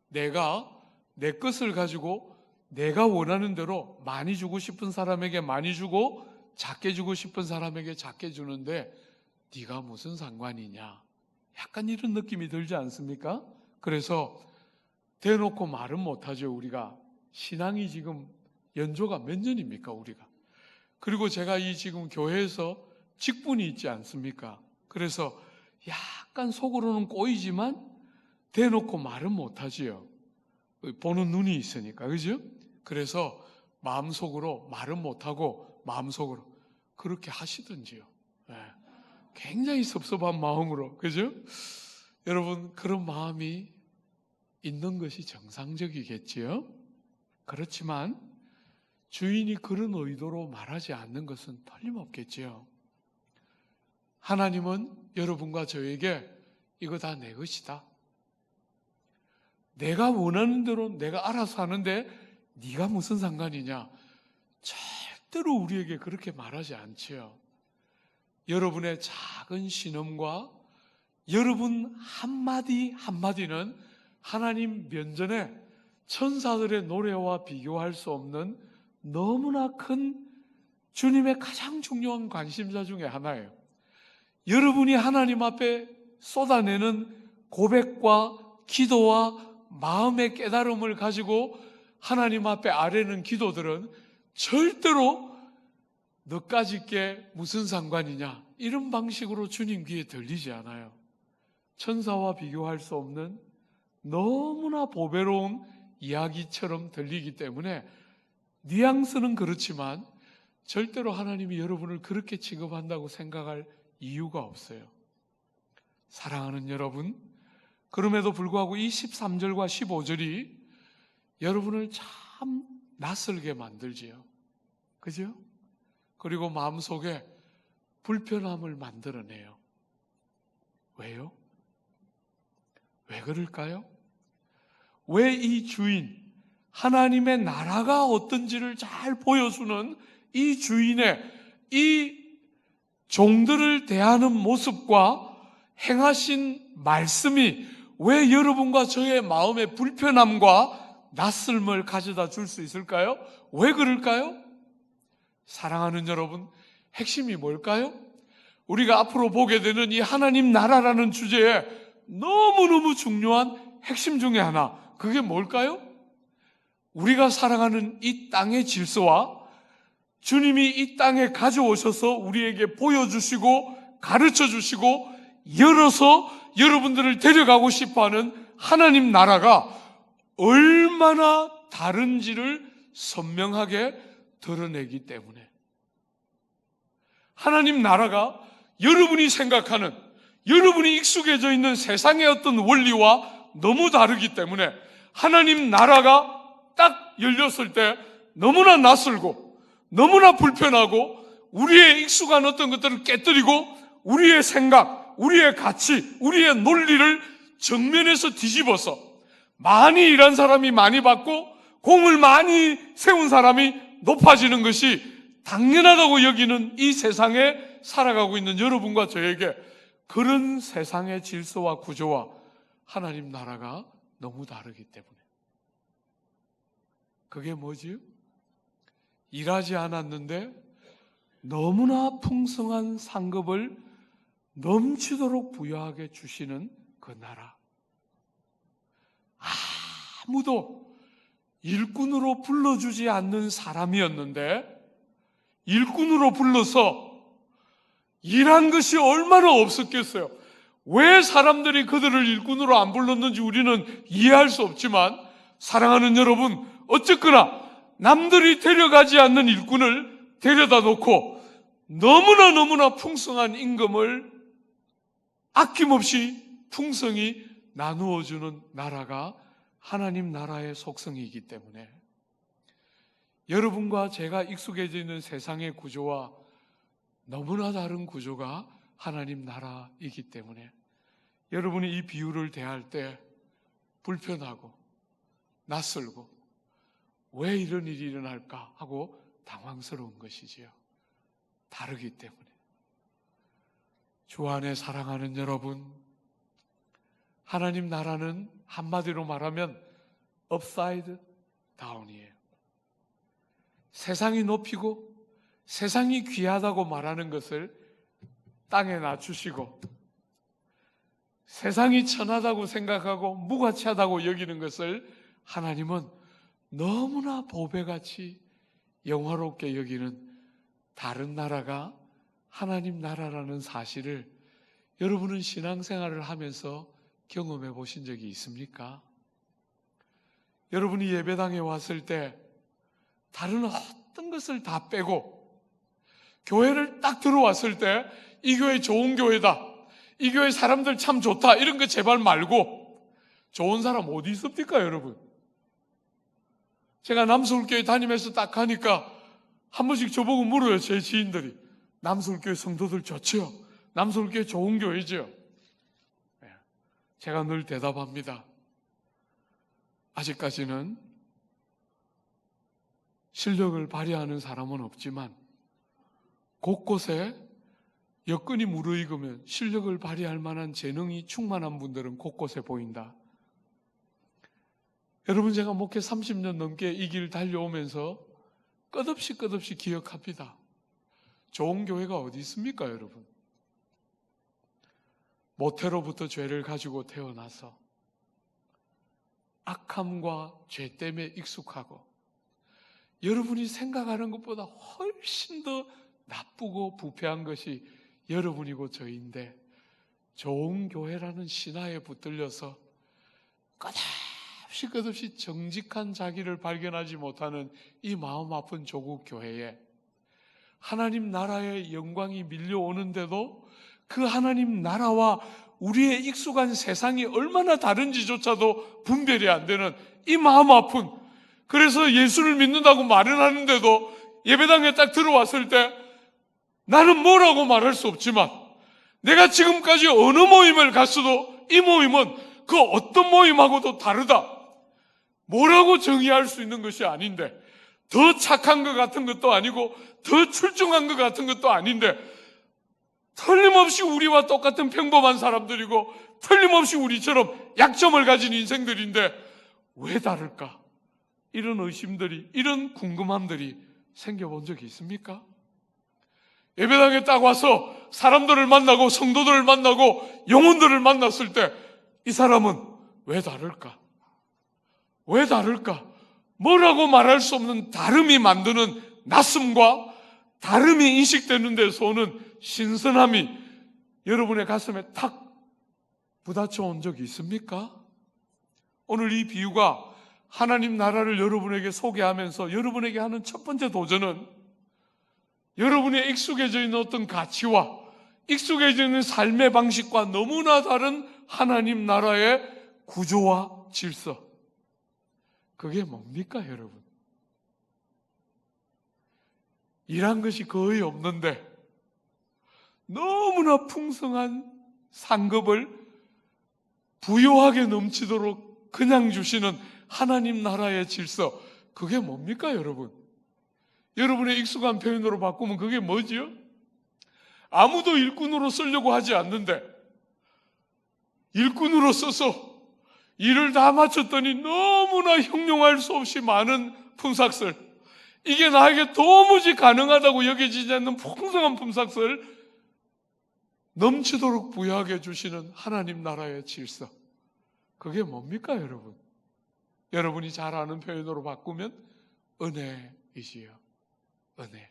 [SPEAKER 1] 내가 내 것을 가지고 내가 원하는 대로 많이 주고 싶은 사람에게 많이 주고 작게 주고 싶은 사람에게 작게 주는데 네가 무슨 상관이냐? 약간 이런 느낌이 들지 않습니까? 그래서 대놓고 말은 못하죠. 우리가 신앙이 지금 연조가 몇 년입니까? 우리가. 그리고 제가 이 지금 교회에서 직분이 있지 않습니까? 그래서 약간 속으로는 꼬이지만 대놓고 말은 못하지요. 보는 눈이 있으니까. 그죠? 그래서 마음속으로 말은 못하고 마음속으로 그렇게 하시든지요. 네. 굉장히 섭섭한 마음으로. 그죠? 여러분 그런 마음이 있는 것이 정상적이겠지요. 그렇지만 주인이 그런 의도로 말하지 않는 것은 틀림없겠지요. 하나님은 여러분과 저에게 이거 다 내 것이다. 내가 원하는 대로 내가 알아서 하는데 네가 무슨 상관이냐? 절대로 우리에게 그렇게 말하지 않지요. 여러분의 작은 신음과 여러분 한마디 한마디는 하나님 면전에 천사들의 노래와 비교할 수 없는 너무나 큰 주님의 가장 중요한 관심사 중에 하나예요. 여러분이 하나님 앞에 쏟아내는 고백과 기도와 마음의 깨달음을 가지고 하나님 앞에 아뢰는 기도들은 절대로 너까짓게 무슨 상관이냐 이런 방식으로 주님 귀에 들리지 않아요. 천사와 비교할 수 없는 너무나 보배로운 이야기처럼 들리기 때문에 뉘앙스는 그렇지만 절대로 하나님이 여러분을 그렇게 취급한다고 생각할 이유가 없어요. 사랑하는 여러분, 그럼에도 불구하고 이 13절과 15절이 여러분을 참 낯설게 만들지요. 그죠? 그리고 마음속에 불편함을 만들어내요. 왜요? 왜 그럴까요? 왜 이 주인, 하나님의 나라가 어떤지를 잘 보여주는 이 주인의 이 종들을 대하는 모습과 행하신 말씀이 왜 여러분과 저의 마음에 불편함과 낯설음을 가져다 줄 수 있을까요? 왜 그럴까요? 사랑하는 여러분, 핵심이 뭘까요? 우리가 앞으로 보게 되는 이 하나님 나라라는 주제에 너무너무 중요한 핵심 중에 하나, 그게 뭘까요? 우리가 살아가는 이 땅의 질서와 주님이 이 땅에 가져오셔서 우리에게 보여주시고 가르쳐주시고 열어서 여러분들을 데려가고 싶어하는 하나님 나라가 얼마나 다른지를 선명하게 드러내기 때문에 하나님 나라가 여러분이 생각하는 여러분이 익숙해져 있는 세상의 어떤 원리와 너무 다르기 때문에 하나님 나라가 딱 열렸을 때 너무나 낯설고 너무나 불편하고 우리의 익숙한 어떤 것들을 깨뜨리고 우리의 생각, 우리의 가치, 우리의 논리를 정면에서 뒤집어서 많이 일한 사람이 많이 받고 공을 많이 세운 사람이 높아지는 것이 당연하다고 여기는 이 세상에 살아가고 있는 여러분과 저에게 그런 세상의 질서와 구조와 하나님 나라가 너무 다르기 때문에 그게 뭐지요? 일하지 않았는데 너무나 풍성한 상급을 넘치도록 부여하게 주시는 그 나라. 아무도 일꾼으로 불러주지 않는 사람이었는데 일꾼으로 불러서 일한 것이 얼마나 없었겠어요. 왜 사람들이 그들을 일꾼으로 안 불렀는지 우리는 이해할 수 없지만, 사랑하는 여러분, 어쨌거나 남들이 데려가지 않는 일꾼을 데려다 놓고 너무나 풍성한 임금을 아낌없이 풍성히 나누어주는 나라가 하나님 나라의 속성이기 때문에, 여러분과 제가 익숙해져 있는 세상의 구조와 너무나 다른 구조가 하나님 나라이기 때문에, 여러분이 이 비유를 대할 때 불편하고 낯설고 왜 이런 일이 일어날까 하고 당황스러운 것이지요. 다르기 때문에. 주 안에 사랑하는 여러분, 하나님 나라는 한마디로 말하면 upside down이에요. 세상이 높이고 세상이 귀하다고 말하는 것을 땅에 낮추시고, 세상이 천하다고 생각하고 무가치하다고 여기는 것을 하나님은 너무나 보배같이 영화롭게 여기는 다른 나라가 하나님 나라라는 사실을 여러분은 신앙생활을 하면서 경험해 보신 적이 있습니까? 여러분이 예배당에 왔을 때 다른 어떤 것을 다 빼고 교회를 딱 들어왔을 때 이 교회 좋은 교회다, 이 교회 사람들 참 좋다, 이런 거 제발 말고 좋은 사람 어디 있습니까, 여러분? 제가 남서울교회 다니면서 딱 가니까 한 번씩 저보고 물어요, 제 지인들이. 남서울교회 성도들 좋죠? 남서울교회 좋은 교회죠? 제가 늘 대답합니다. 아직까지는 실력을 발휘하는 사람은 없지만 곳곳에 여건이 무르익으면 실력을 발휘할 만한 재능이 충만한 분들은 곳곳에 보인다. 여러분, 제가 목회 30년 넘게 이 길 달려오면서 끝없이 기억합니다. 좋은 교회가 어디 있습니까, 여러분? 모태로부터 죄를 가지고 태어나서 악함과 죄 때문에 익숙하고 여러분이 생각하는 것보다 훨씬 더 나쁘고 부패한 것이 여러분이고 저인데, 좋은 교회라는 신화에 붙들려서 끝없이 정직한 자기를 발견하지 못하는 이 마음 아픈 조국 교회에 하나님 나라의 영광이 밀려오는데도 그 하나님 나라와 우리의 익숙한 세상이 얼마나 다른지조차도 분별이 안 되는 이 마음 아픈, 그래서 예수를 믿는다고 말은 하는데도 예배당에 딱 들어왔을 때 나는 뭐라고 말할 수 없지만, 내가 지금까지 어느 모임을 갔어도 이 모임은 그 어떤 모임하고도 다르다, 뭐라고 정의할 수 있는 것이 아닌데, 더 착한 것 같은 것도 아니고 더 출중한 것 같은 것도 아닌데, 틀림없이 우리와 똑같은 평범한 사람들이고 틀림없이 우리처럼 약점을 가진 인생들인데 왜 다를까? 이런 의심들이, 이런 궁금함들이 생겨본 적이 있습니까? 예배당에 딱 와서 사람들을 만나고 성도들을 만나고 영혼들을 만났을 때 이 사람은 왜 다를까? 왜 다를까? 뭐라고 말할 수 없는 다름이 만드는 낯섦과 다름이 인식되는 데서 오는 신선함이 여러분의 가슴에 탁 부딪혀 온 적이 있습니까? 오늘 이 비유가 하나님 나라를 여러분에게 소개하면서 여러분에게 하는 첫 번째 도전은 여러분이 익숙해져 있는 어떤 가치와 익숙해져 있는 삶의 방식과 너무나 다른 하나님 나라의 구조와 질서, 그게 뭡니까, 여러분? 이란 것이 거의 없는데 너무나 풍성한 상급을 부요하게 넘치도록 그냥 주시는 하나님 나라의 질서, 그게 뭡니까, 여러분? 여러분의 익숙한 표현으로 바꾸면 그게 뭐지요? 아무도 일꾼으로 쓰려고 하지 않는데 일꾼으로 써서 일을 다 마쳤더니 너무나 형용할 수 없이 많은 품삯을, 이게 나에게 도무지 가능하다고 여겨지지 않는 풍성한 품삯을 넘치도록 부여하게 해주시는 하나님 나라의 질서, 그게 뭡니까, 여러분? 여러분이 잘 아는 표현으로 바꾸면 은혜이지요. 은혜.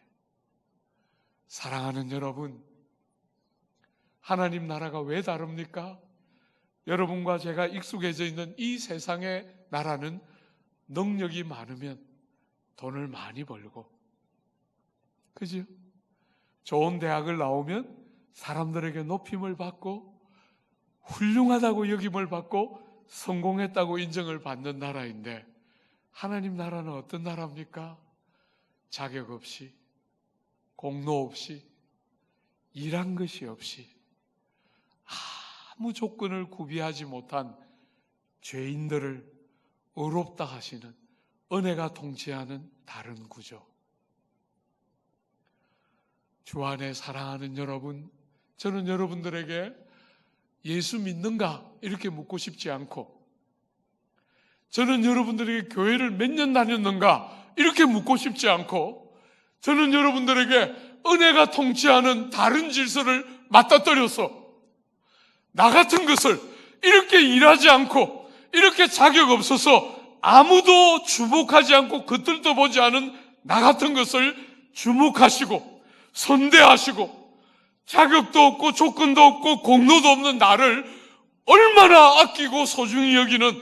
[SPEAKER 1] 사랑하는 여러분, 하나님 나라가 왜 다릅니까? 여러분과 제가 익숙해져 있는 이 세상의 나라는 능력이 많으면 돈을 많이 벌고, 그죠? 좋은 대학을 나오면 사람들에게 높임을 받고 훌륭하다고 여김을 받고 성공했다고 인정을 받는 나라인데, 하나님 나라는 어떤 나라입니까? 자격 없이, 공로 없이, 일한 것이 없이 아무 조건을 구비하지 못한 죄인들을 의롭다 하시는 은혜가 통치하는 다른 구조. 주 안에 사랑하는 여러분, 저는 여러분들에게 예수 믿는가? 이렇게 묻고 싶지 않고, 저는 여러분들에게 교회를 몇 년 다녔는가? 이렇게 묻고 싶지 않고, 저는 여러분들에게 은혜가 통치하는 다른 질서를 맞닥뜨려서 나 같은 것을 이렇게 일하지 않고, 이렇게 자격 없어서 아무도 주목하지 않고 겉들도 보지 않은 나 같은 것을 주목하시고 선대하시고, 자격도 없고 조건도 없고 공로도 없는 나를 얼마나 아끼고 소중히 여기는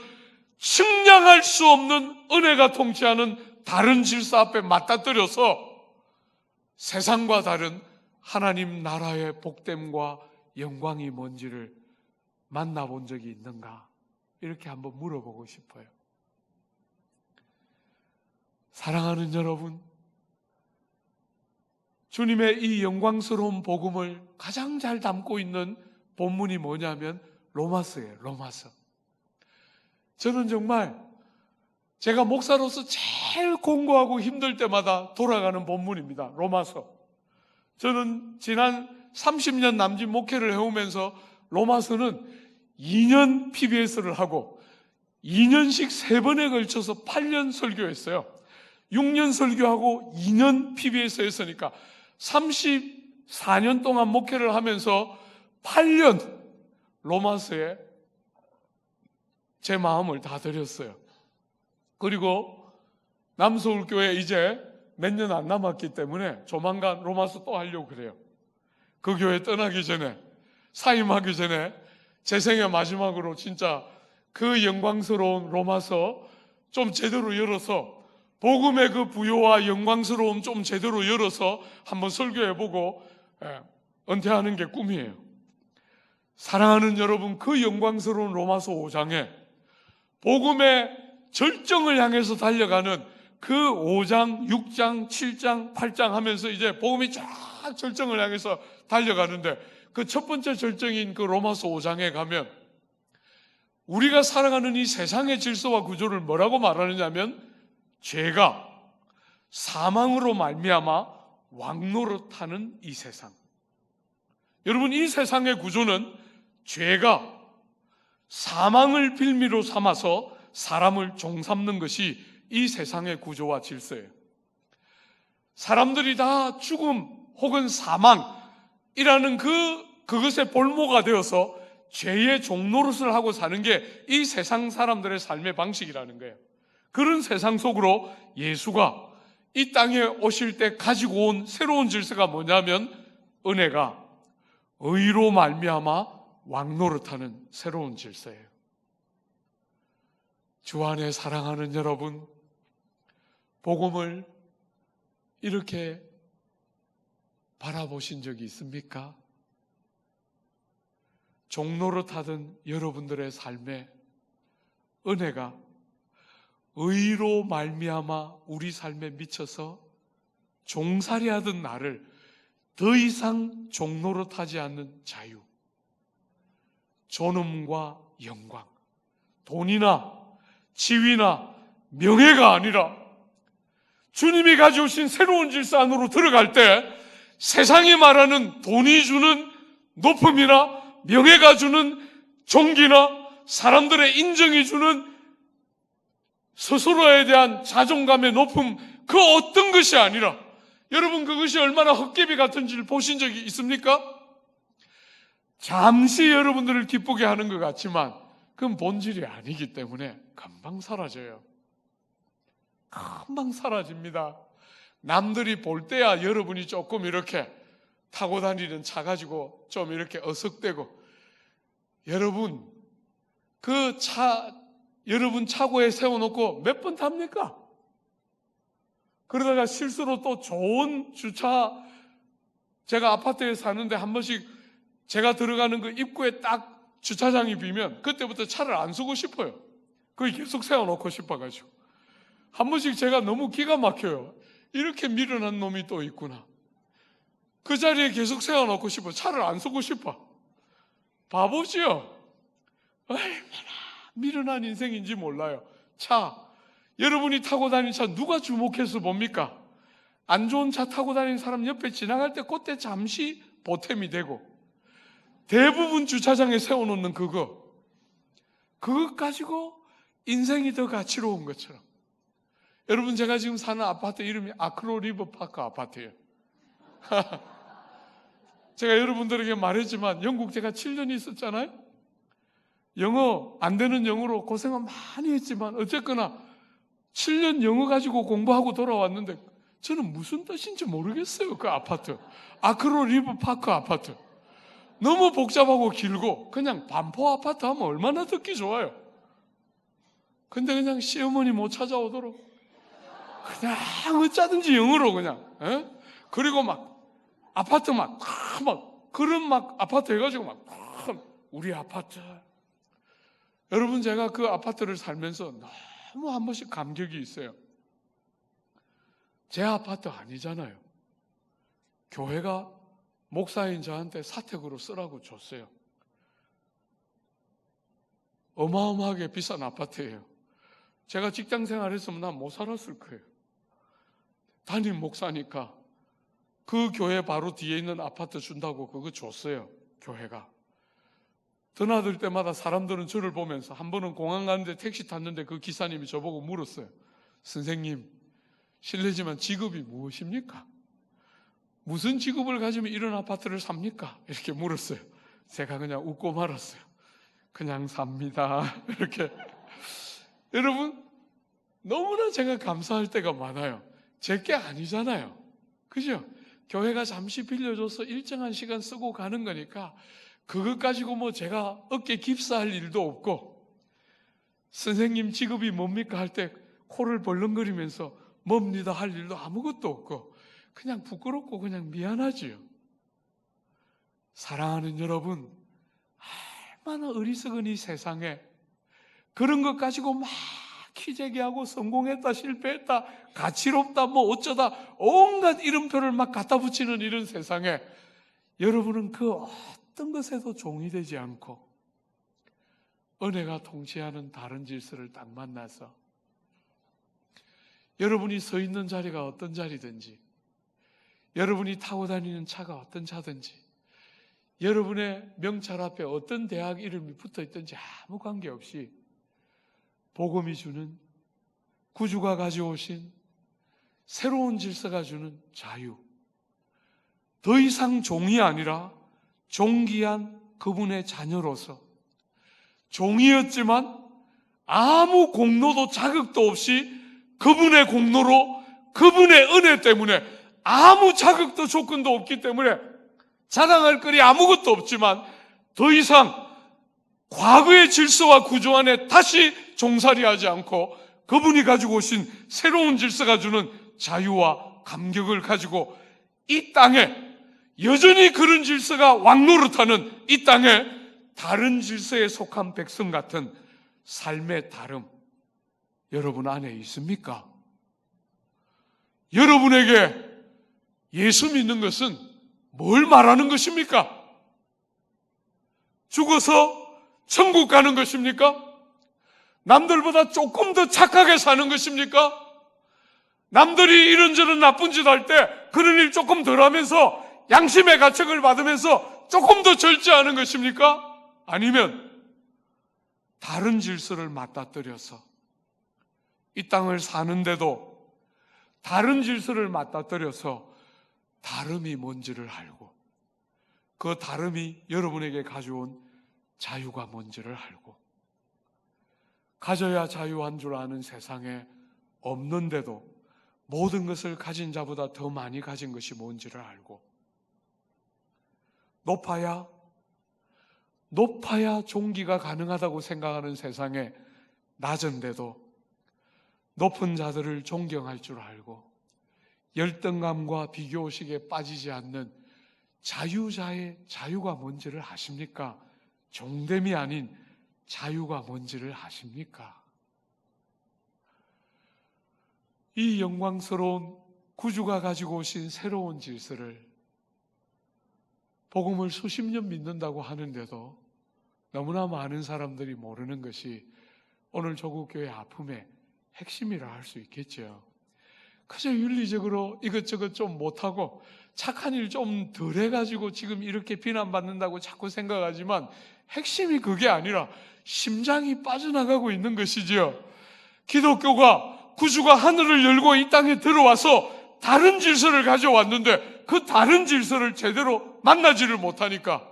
[SPEAKER 1] 측량할 수 없는 은혜가 통치하는 다른 질서 앞에 맞닥뜨려서 세상과 다른 하나님 나라의 복됨과 영광이 뭔지를 만나본 적이 있는가? 이렇게 한번 물어보고 싶어요. 사랑하는 여러분, 주님의 이 영광스러운 복음을 가장 잘 담고 있는 본문이 뭐냐면 로마서예요. 로마서. 저는 정말 제가 목사로서 제일 공고하고 힘들 때마다 돌아가는 본문입니다. 로마서. 저는 지난 30년 남짓 목회를 해오면서 로마서는 2년 PBS를 하고 2년씩 3번에 걸쳐서 8년 설교했어요. 6년 설교하고 2년 PBS 했으니까 34년 동안 목회를 하면서 8년 로마서에 제 마음을 다 드렸어요. 그리고 남서울교회 이제 몇 년 안 남았기 때문에 조만간 로마서 또 하려고 그래요. 그 교회 떠나기 전에, 사임하기 전에 제 생애 마지막으로 진짜 그 영광스러운 로마서 좀 제대로 열어서, 복음의 그 부요와 영광스러움 좀 제대로 열어서 한번 설교해보고 은퇴하는 게 꿈이에요. 사랑하는 여러분, 그 영광스러운 로마서 5장에 복음의 절정을 향해서 달려가는 그 5장, 6장, 7장, 8장 하면서 이제 복음이 쫙 절정을 향해서 달려가는데, 그 첫 번째 절정인 그 로마서 5장에 가면 우리가 살아가는 이 세상의 질서와 구조를 뭐라고 말하느냐면, 죄가 사망으로 말미암아 왕노릇하는 이 세상. 여러분, 이 세상의 구조는 죄가 사망을 빌미로 삼아서 사람을 종삼는 것이 이 세상의 구조와 질서예요. 사람들이 다 죽음 혹은 사망이라는 그것의 볼모가 되어서 죄의 종노릇을 하고 사는 게 이 세상 사람들의 삶의 방식이라는 거예요. 그런 세상 속으로 예수가 이 땅에 오실 때 가지고 온 새로운 질서가 뭐냐면, 은혜가 의로 말미암아 왕노릇하는 새로운 질서예요. 주 안에 사랑하는 여러분, 복음을 이렇게 바라보신 적이 있습니까? 종노릇하던 여러분들의 삶에 은혜가 의로 말미암아 우리 삶에 미쳐서 종살이하던 나를 더 이상 종노릇하지 않는 자유, 존엄과 영광, 돈이나 지위나 명예가 아니라 주님이 가져오신 새로운 질서 안으로 들어갈 때 세상이 말하는 돈이 주는 높음이나 명예가 주는 존귀나 사람들의 인정이 주는 스스로에 대한 자존감의 높음, 그 어떤 것이 아니라, 여러분 그것이 얼마나 헛개비 같은지를 보신 적이 있습니까? 잠시 여러분들을 기쁘게 하는 것 같지만 그건 본질이 아니기 때문에 금방 사라져요. 금방 사라집니다. 남들이 볼 때야 여러분이 조금 이렇게 타고 다니는 차 가지고 좀 이렇게 어석대고, 여러분 그 차 여러분 차고에 세워놓고 몇 번 탑니까? 그러다가 실수로 또 좋은 주차, 제가 아파트에 사는데 한 번씩 제가 들어가는 그 입구에 딱 주차장이 비면 그때부터 차를 안 쓰고 싶어요. 거기 계속 세워놓고 싶어가지고. 한 번씩 제가 너무 기가 막혀요. 이렇게 미련한 놈이 또 있구나. 그 자리에 계속 세워놓고 싶어. 차를 안 쓰고 싶어. 바보지요? 얼마나 미련한 인생인지 몰라요. 차, 여러분이 타고 다니는 차 누가 주목해서 봅니까? 안 좋은 차 타고 다니는 사람 옆에 지나갈 때 그때 잠시 보탬이 되고, 대부분 주차장에 세워놓는 그거 가지고 인생이 더 가치로운 것처럼. 여러분, 제가 지금 사는 아파트 이름이 아크로 리버파크 아파트예요. 제가 여러분들에게 말했지만 영국 제가 7년 있었잖아요. 영어 안 되는 영어로 고생은 많이 했지만 어쨌거나 7년 영어 가지고 공부하고 돌아왔는데 저는 무슨 뜻인지 모르겠어요. 그 아파트, 아크로 리버파크 아파트. 너무 복잡하고 길고 그냥 반포 아파트 하면 얼마나 듣기 좋아요. 근데 그냥 시어머니 못 찾아오도록 그냥 어쩌든지 영어로 그냥, 에? 그리고 막 아파트 막 그런 막 아파트 해가지고 막 우리 아파트. 여러분, 제가 그 아파트를 살면서 너무 한 번씩 감격이 있어요. 제 아파트 아니잖아요. 교회가 목사인 저한테 사택으로 쓰라고 줬어요. 어마어마하게 비싼 아파트예요. 제가 직장 생활했으면 난 못 살았을 거예요. 담임 목사니까 그 교회 바로 뒤에 있는 아파트 준다고 그거 줬어요. 교회가. 드나들 때마다 사람들은 저를 보면서, 한 번은 공항 가는데 택시 탔는데 그 기사님이 저보고 물었어요. 선생님, 실례지만 직업이 무엇입니까? 무슨 직업을 가지면 이런 아파트를 삽니까? 이렇게 물었어요. 제가 그냥 웃고 말았어요. 그냥 삽니다. 이렇게. 여러분, 너무나 제가 감사할 때가 많아요. 제게 아니잖아요. 그죠? 교회가 잠시 빌려줘서 일정한 시간 쓰고 가는 거니까 그것 가지고 뭐 제가 어깨 깁스할 일도 없고, 선생님 직업이 뭡니까 할 때 코를 벌렁거리면서 뭡니다 할 일도 아무것도 없고, 그냥 부끄럽고 그냥 미안하지요. 사랑하는 여러분, 얼마나 어리석은 이 세상에 그런 것 가지고 막 키재기하고 성공했다 실패했다 가치롭다 뭐 어쩌다 온갖 이름표를 막 갖다 붙이는 이런 세상에 여러분은 그 어떤 것에도 종이 되지 않고 은혜가 통치하는 다른 질서를 딱 만나서, 여러분이 서 있는 자리가 어떤 자리든지, 여러분이 타고 다니는 차가 어떤 차든지, 여러분의 명찰 앞에 어떤 대학 이름이 붙어 있든지 아무 관계없이 복음이 주는, 구주가 가져오신 새로운 질서가 주는 자유, 더 이상 종이 아니라 존귀한 그분의 자녀로서, 종이었지만 아무 공로도 자격도 없이 그분의 공로로, 그분의 은혜 때문에, 아무 자격도 조건도 없기 때문에 자랑할 거리 아무것도 없지만 더 이상 과거의 질서와 구조 안에 다시 종살이하지 않고 그분이 가지고 오신 새로운 질서가 주는 자유와 감격을 가지고 이 땅에, 여전히 그런 질서가 왕노릇하는 이 땅에 다른 질서에 속한 백성 같은 삶의 다름, 여러분 안에 있습니까? 여러분에게 예수 믿는 것은 뭘 말하는 것입니까? 죽어서 천국 가는 것입니까? 남들보다 조금 더 착하게 사는 것입니까? 남들이 이런저런 나쁜 짓 할 때 그런 일 조금 덜 하면서 양심의 가책을 받으면서 조금 더 절제하는 것입니까? 아니면 다른 질서를 맞닥뜨려서 이 땅을 사는데도 다른 질서를 맞닥뜨려서 다름이 뭔지를 알고, 그 다름이 여러분에게 가져온 자유가 뭔지를 알고, 가져야 자유한 줄 아는 세상에 없는데도 모든 것을 가진 자보다 더 많이 가진 것이 뭔지를 알고, 높아야 종기가 가능하다고 생각하는 세상에 낮은데도 높은 자들을 존경할 줄 알고 열등감과 비교의식에 빠지지 않는 자유자의 자유가 뭔지를 아십니까? 종됨이 아닌 자유가 뭔지를 아십니까? 이 영광스러운 구주가 가지고 오신 새로운 질서를 복음을 수십 년 믿는다고 하는데도 너무나 많은 사람들이 모르는 것이 오늘 조국교회 아픔의 핵심이라 할 수 있겠죠. 그저 윤리적으로 이것저것 좀 못하고 착한 일 좀 덜 해가지고 지금 이렇게 비난받는다고 자꾸 생각하지만 핵심이 그게 아니라 심장이 빠져나가고 있는 것이지요. 기독교가 구주가 하늘을 열고 이 땅에 들어와서 다른 질서를 가져왔는데 그 다른 질서를 제대로 만나지를 못하니까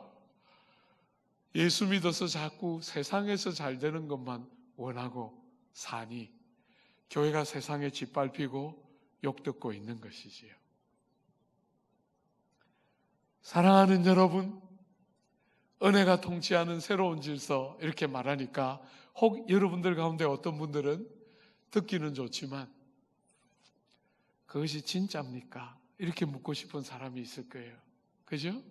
[SPEAKER 1] 예수 믿어서 자꾸 세상에서 잘 되는 것만 원하고 사니 교회가 세상에 짓밟히고 욕듣고 있는 것이지요. 사랑하는 여러분, 은혜가 통치하는 새로운 질서 이렇게 말하니까 혹 여러분들 가운데 어떤 분들은 듣기는 좋지만 그것이 진짜입니까? 이렇게 묻고 싶은 사람이 있을 거예요. 그죠?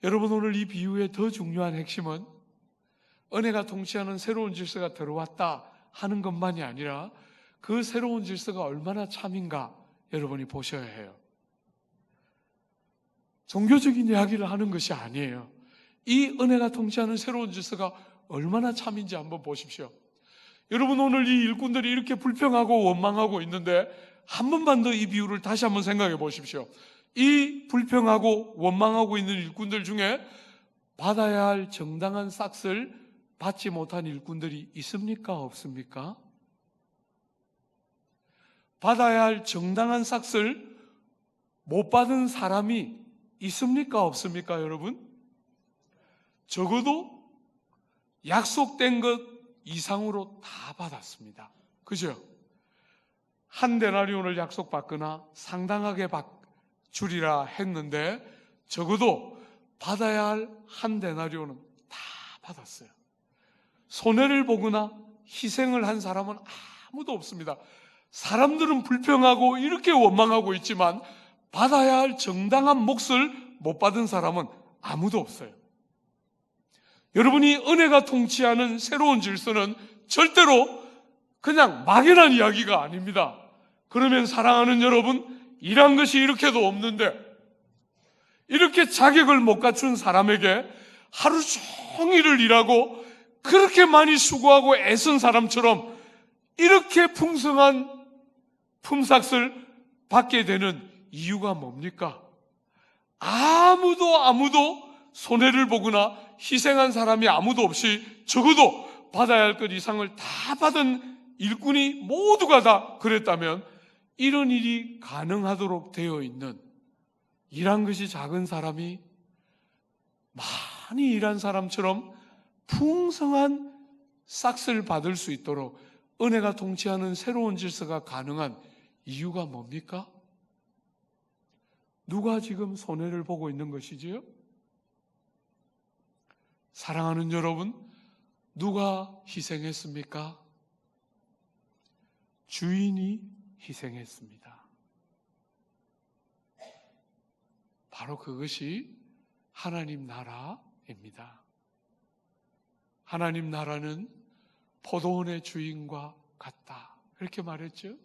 [SPEAKER 1] 여러분, 오늘 이 비유의 더 중요한 핵심은 은혜가 통치하는 새로운 질서가 들어왔다 하는 것만이 아니라 그 새로운 질서가 얼마나 참인가 여러분이 보셔야 해요. 종교적인 이야기를 하는 것이 아니에요. 이 은혜가 통치하는 새로운 질서가 얼마나 참인지 한번 보십시오. 여러분, 오늘 이 일꾼들이 이렇게 불평하고 원망하고 있는데 한 번만 더 이 비유를 다시 한번 생각해 보십시오. 이 불평하고 원망하고 있는 일꾼들 중에 받아야 할 정당한 싹을 받지 못한 일꾼들이 있습니까? 없습니까? 받아야 할 정당한 싹을 못 받은 사람이 있습니까? 없습니까? 여러분? 적어도 약속된 것 이상으로 다 받았습니다. 그죠? 한 데나리온을 약속받거나 상당하게 주리라 했는데 적어도 받아야 할 한 데나리온은 다 받았어요. 손해를 보거나 희생을 한 사람은 아무도 없습니다. 사람들은 불평하고 이렇게 원망하고 있지만 받아야 할 정당한 몫을 못 받은 사람은 아무도 없어요. 여러분이 은혜가 통치하는 새로운 질서는 절대로 그냥 막연한 이야기가 아닙니다. 그러면 사랑하는 여러분, 일한 것이 이렇게도 없는데 이렇게 자격을 못 갖춘 사람에게 하루 종일을 일하고 그렇게 많이 수고하고 애쓴 사람처럼 이렇게 풍성한 품삯을 받게 되는 이유가 뭡니까? 아무도 손해를 보거나 희생한 사람이 아무도 없이 적어도 받아야 할 것 이상을 다 받은 일꾼이 모두가 다 그랬다면 이런 일이 가능하도록 되어 있는, 일한 것이 작은 사람이 많이 일한 사람처럼 풍성한 싹을 받을 수 있도록 은혜가 통치하는 새로운 질서가 가능한 이유가 뭡니까? 누가 지금 손해를 보고 있는 것이지요? 사랑하는 여러분, 누가 희생했습니까? 주인이 희생했습니다. 바로 그것이 하나님 나라입니다. 하나님 나라는 포도원의 주인과 같다, 이렇게 말했죠.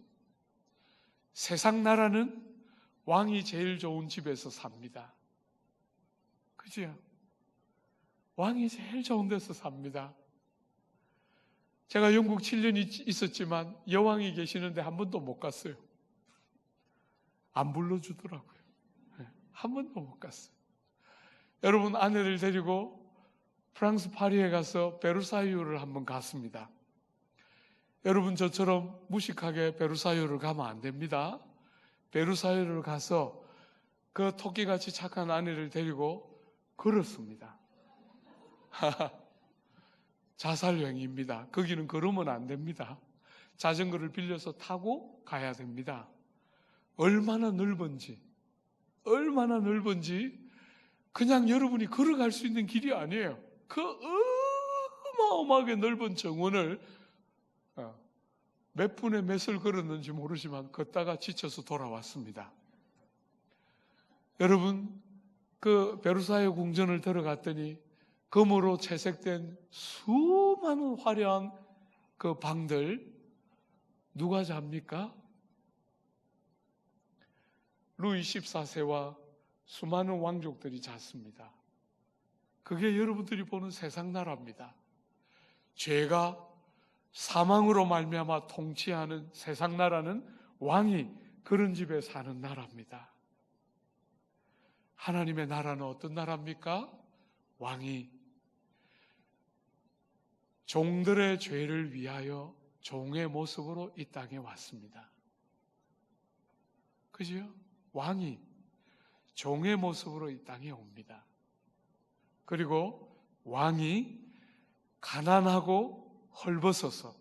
[SPEAKER 1] 세상 나라는 왕이 제일 좋은 집에서 삽니다. 그죠? 왕이 제일 좋은 데서 삽니다. 제가 영국 7년 있었지만 여왕이 계시는데 한 번도 못 갔어요. 안 불러주더라고요. 한 번도 못 갔어요. 여러분, 아내를 데리고 프랑스 파리에 가서 베르사유를 한번 갔습니다. 여러분, 저처럼 무식하게 베르사유를 가면 안 됩니다. 베르사유를 가서 그 토끼같이 착한 아내를 데리고 걸었습니다. 자살행위입니다. 거기는 걸으면 안 됩니다. 자전거를 빌려서 타고 가야 됩니다. 얼마나 넓은지 그냥 여러분이 걸어갈 수 있는 길이 아니에요. 그 어마어마하게 넓은 정원을 몇 분에 몇을 걸었는지 모르지만 걷다가 지쳐서 돌아왔습니다. 여러분, 그 베르사유 궁전을 들어갔더니 금으로 채색된 수많은 화려한 그 방들, 누가 잡니까? 루이 14세와 수많은 왕족들이 잤습니다. 그게 여러분들이 보는 세상 나라입니다. 죄가 사망으로 말미암아 통치하는 세상 나라는 왕이 그런 집에 사는 나라입니다. 하나님의 나라는 어떤 나라입니까? 왕이 종들의 죄를 위하여 종의 모습으로 이 땅에 왔습니다. 그죠? 왕이 종의 모습으로 이 땅에 옵니다. 그리고 왕이 가난하고 헐벗어서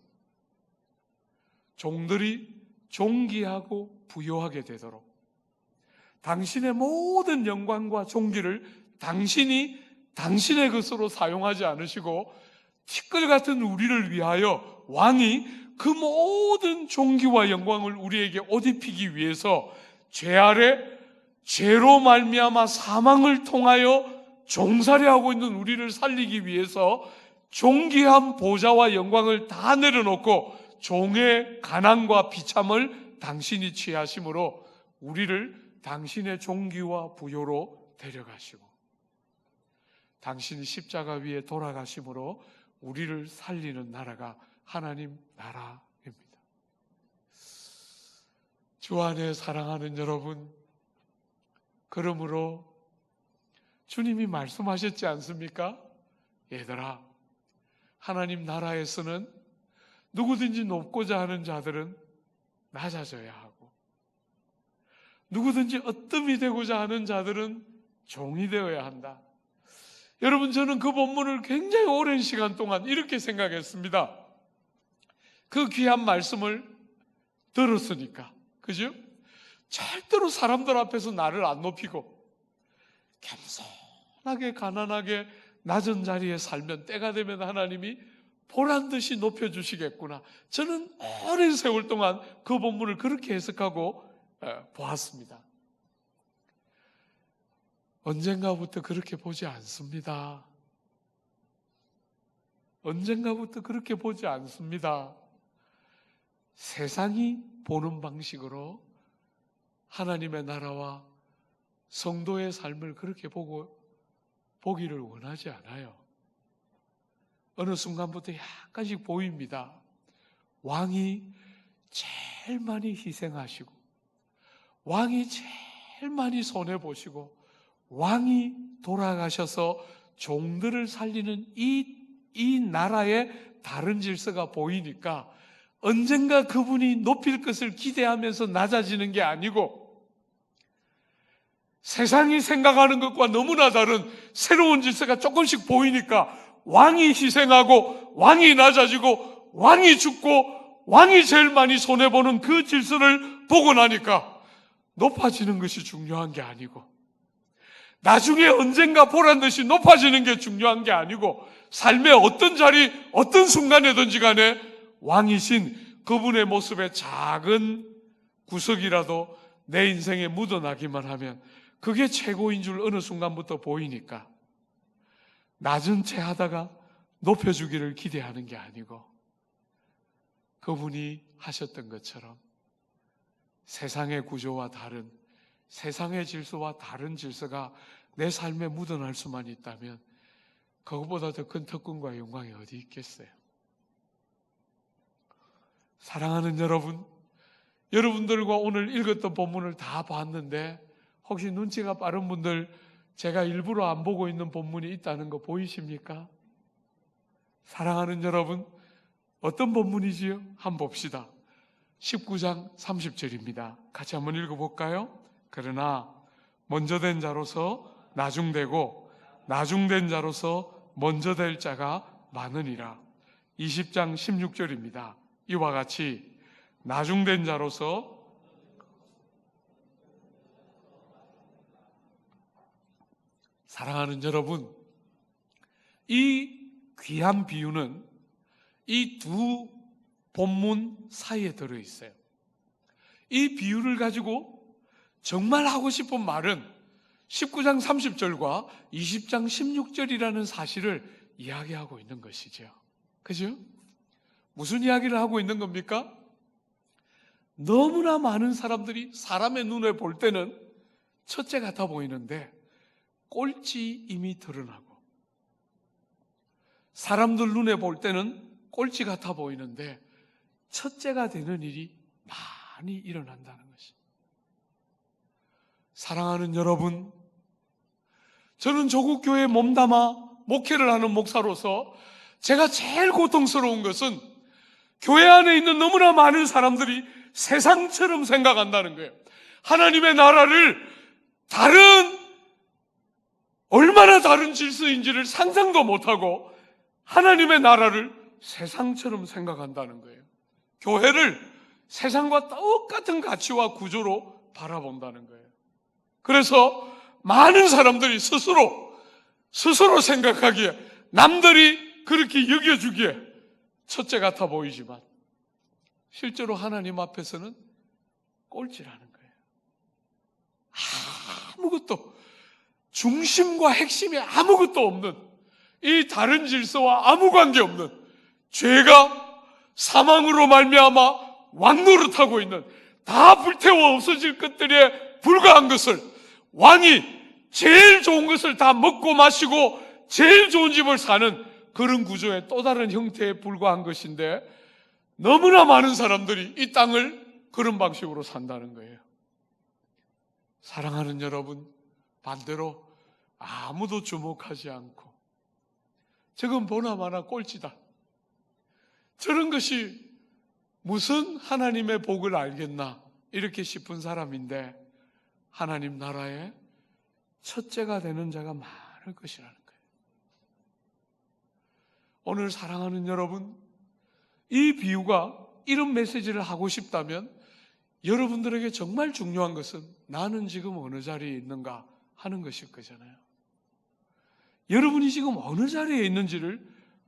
[SPEAKER 1] 종들이 존귀하고 부요하게 되도록 당신의 모든 영광과 존귀를 당신이 당신의 것으로 사용하지 않으시고 티끌 같은 우리를 위하여 왕이 그 모든 존귀와 영광을 우리에게 옷 입히기 위해서 죄 아래 죄로 말미암아 사망을 통하여 종살이하고 있는 우리를 살리기 위해서 존귀한 보좌와 영광을 다 내려놓고 종의 가난과 비참을 당신이 취하심으로 우리를 당신의 존귀와 부요로 데려가시고 당신이 십자가 위에 돌아가심으로 우리를 살리는 나라가 하나님 나라입니다. 주 안에 사랑하는 여러분, 그러므로 주님이 말씀하셨지 않습니까? 얘들아, 하나님 나라에서는 누구든지 높고자 하는 자들은 낮아져야 하고 누구든지 어뜸이 되고자 하는 자들은 종이 되어야 한다. 여러분, 저는 그 본문을 굉장히 오랜 시간 동안 이렇게 생각했습니다. 그 귀한 말씀을 들었으니까, 그죠? 절대로 사람들 앞에서 나를 안 높이고 겸손하게 가난하게 낮은 자리에 살면 때가 되면 하나님이 보란듯이 높여주시겠구나. 저는 오랜 세월 동안 그 본문을 그렇게 해석하고 보았습니다. 언젠가부터 그렇게 보지 않습니다. 언젠가부터 그렇게 보지 않습니다. 세상이 보는 방식으로 하나님의 나라와 성도의 삶을 그렇게 보기를 원하지 않아요. 어느 순간부터 약간씩 보입니다. 왕이 제일 많이 희생하시고 왕이 제일 많이 손해보시고 왕이 돌아가셔서 종들을 살리는 이 나라의 다른 질서가 보이니까 언젠가 그분이 높일 것을 기대하면서 낮아지는 게 아니고 세상이 생각하는 것과 너무나 다른 새로운 질서가 조금씩 보이니까 왕이 희생하고 왕이 낮아지고 왕이 죽고 왕이 제일 많이 손해보는 그 질서를 보고 나니까 높아지는 것이 중요한 게 아니고 나중에 언젠가 보란듯이 높아지는 게 중요한 게 아니고 삶의 어떤 자리, 어떤 순간이든지 간에 왕이신 그분의 모습의 작은 구석이라도 내 인생에 묻어나기만 하면 그게 최고인 줄 어느 순간부터 보이니까 낮은 채 하다가 높여주기를 기대하는 게 아니고 그분이 하셨던 것처럼 세상의 구조와 다른 세상의 질서와 다른 질서가 내 삶에 묻어날 수만 있다면 그것보다 더 큰 특권과 영광이 어디 있겠어요? 사랑하는 여러분, 여러분들과 오늘 읽었던 본문을 다 봤는데 혹시 눈치가 빠른 분들 제가 일부러 안 보고 있는 본문이 있다는 거 보이십니까? 사랑하는 여러분, 어떤 본문이지요? 한번 봅시다. 19장 30절입니다. 같이 한번 읽어볼까요? 그러나 먼저 된 자로서 나중되고 나중된 자로서 먼저 될 자가 많으니라. 20장 16절입니다. 이와 같이 나중된 자로서 사랑하는 여러분, 이 귀한 비유는 이 두 본문 사이에 들어있어요. 이 비유를 가지고 정말 하고 싶은 말은 19장 30절과 20장 16절이라는 사실을 이야기하고 있는 것이죠. 그죠? 무슨 이야기를 하고 있는 겁니까? 너무나 많은 사람들이 사람의 눈에 볼 때는 첫째 같아 보이는데 꼴찌 이미 드러나고, 사람들 눈에 볼 때는 꼴찌 같아 보이는데 첫째가 되는 일이 많이 일어난다는 것입니다. 사랑하는 여러분, 저는 조국교회에 몸담아 목회를 하는 목사로서 제가 제일 고통스러운 것은 교회 안에 있는 너무나 많은 사람들이 세상처럼 생각한다는 거예요. 하나님의 나라를 얼마나 다른 질서인지를 상상도 못하고 하나님의 나라를 세상처럼 생각한다는 거예요. 교회를 세상과 똑같은 가치와 구조로 바라본다는 거예요. 그래서 많은 사람들이 스스로 생각하기에, 남들이 그렇게 여겨주기에 첫째 같아 보이지만 실제로 하나님 앞에서는 꼴찌라는 거예요. 아무것도, 중심과 핵심이 아무것도 없는, 이 다른 질서와 아무 관계없는, 죄가 사망으로 말미암아 왕노릇하고 있는, 다 불태워 없어질 것들에 불과한 것을, 왕이 제일 좋은 것을 다 먹고 마시고 제일 좋은 집을 사는 그런 구조의 또 다른 형태에 불과한 것인데, 너무나 많은 사람들이 이 땅을 그런 방식으로 산다는 거예요. 사랑하는 여러분, 반대로 아무도 주목하지 않고 저건 보나마나 꼴찌다, 저런 것이 무슨 하나님의 복을 알겠나 이렇게 싶은 사람인데 하나님 나라에 첫째가 되는 자가 많을 것이라는 거예요. 오늘 사랑하는 여러분, 이 비유가 이런 메시지를 하고 싶다면 여러분들에게 정말 중요한 것은 나는 지금 어느 자리에 있는가 하는 것일 거잖아요. 여러분이 지금 어느 자리에 있는지를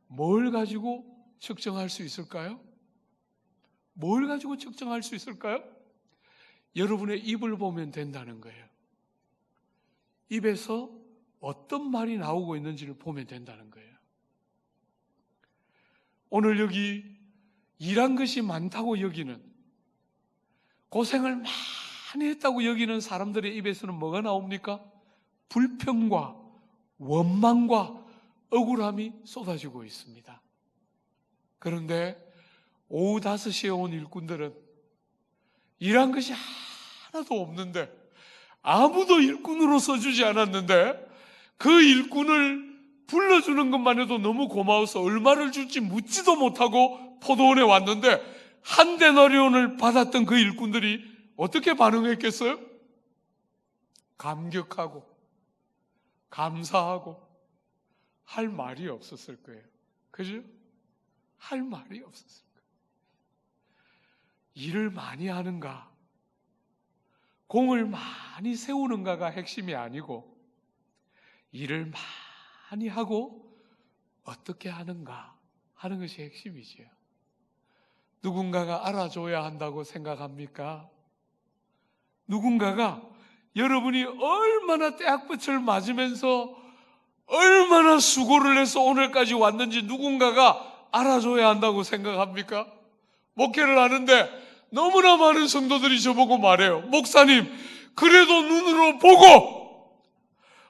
[SPEAKER 1] 뭘 가지고 측정할 수 있을까요? 뭘 가지고 측정할 수 있을까요? 여러분의 입을 보면 된다는 거예요. 입에서 어떤 말이 나오고 있는지를 보면 된다는 거예요. 오늘 여기 일한 것이 많다고 여기는, 고생을 많이 했다고 여기는 사람들의 입에서는 뭐가 나옵니까? 불평과 원망과 억울함이 쏟아지고 있습니다. 그런데 오후 5시에 온 일꾼들은 일한 것이 하나도 없는데, 아무도 일꾼으로 써주지 않았는데 그 일꾼을 불러주는 것만 해도 너무 고마워서 얼마를 줄지 묻지도 못하고 포도원에 왔는데, 한 데나리온을 받았던 그 일꾼들이 어떻게 반응했겠어요? 감격하고 감사하고 할 말이 없었을 거예요. 그죠? 할 말이 없었을 거예요. 일을 많이 하는가, 공을 많이 세우는가가 핵심이 아니고 일을 많이 하고 어떻게 하는가 하는 것이 핵심이지요. 누군가가 알아줘야 한다고 생각합니까? 누군가가 여러분이 얼마나 떼약볕을 맞으면서 얼마나 수고를 해서 오늘까지 왔는지 누군가가 알아줘야 한다고 생각합니까? 목회를 하는데 너무나 많은 성도들이 저보고 말해요. 목사님, 그래도 눈으로 보고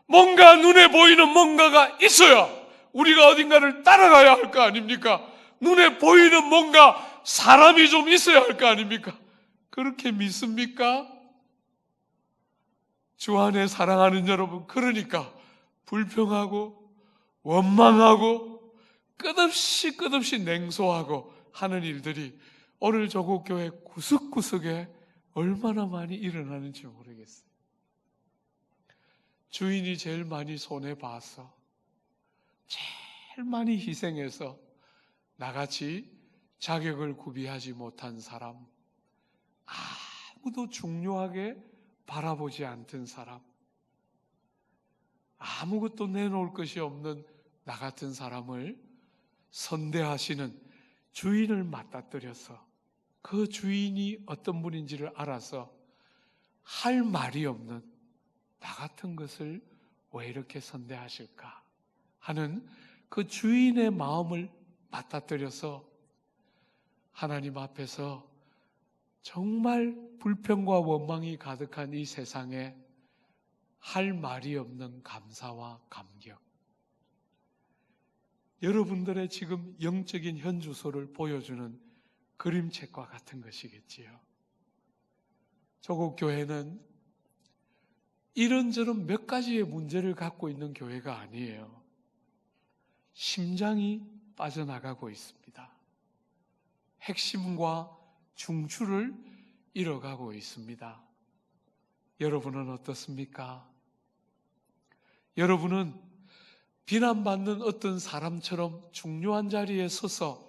[SPEAKER 1] 뭔가 눈에 보이는 뭔가가 있어야 우리가 어딘가를 따라가야 할 거 아닙니까? 눈에 보이는 뭔가, 사람이 좀 있어야 할 거 아닙니까? 그렇게 믿습니까? 주 안에 사랑하는 여러분, 그러니까 불평하고 원망하고 끝없이 냉소하고 하는 일들이 오늘 조국교회 구석구석에 얼마나 많이 일어나는지 모르겠어요. 주인이 제일 많이 손해봐서, 제일 많이 희생해서 나같이 자격을 구비하지 못한 사람, 아무도 중요하게 바라보지 않던 사람, 아무것도 내놓을 것이 없는 나 같은 사람을 선대하시는 주인을 맞닥뜨려서 그 주인이 어떤 분인지를 알아서 할 말이 없는 나 같은 것을 왜 이렇게 선대하실까 하는 그 주인의 마음을 맞닥뜨려서 하나님 앞에서 정말 불평과 원망이 가득한 이 세상에 할 말이 없는 감사와 감격. 여러분들의 지금 영적인 현주소를 보여주는 그림책과 같은 것이겠지요. 조국 교회는 이런저런 몇 가지의 문제를 갖고 있는 교회가 아니에요. 심장이 빠져나가고 있습니다. 핵심과 중추를 잃어가고 있습니다. 여러분은 어떻습니까? 여러분은 비난받는 어떤 사람처럼 중요한 자리에 서서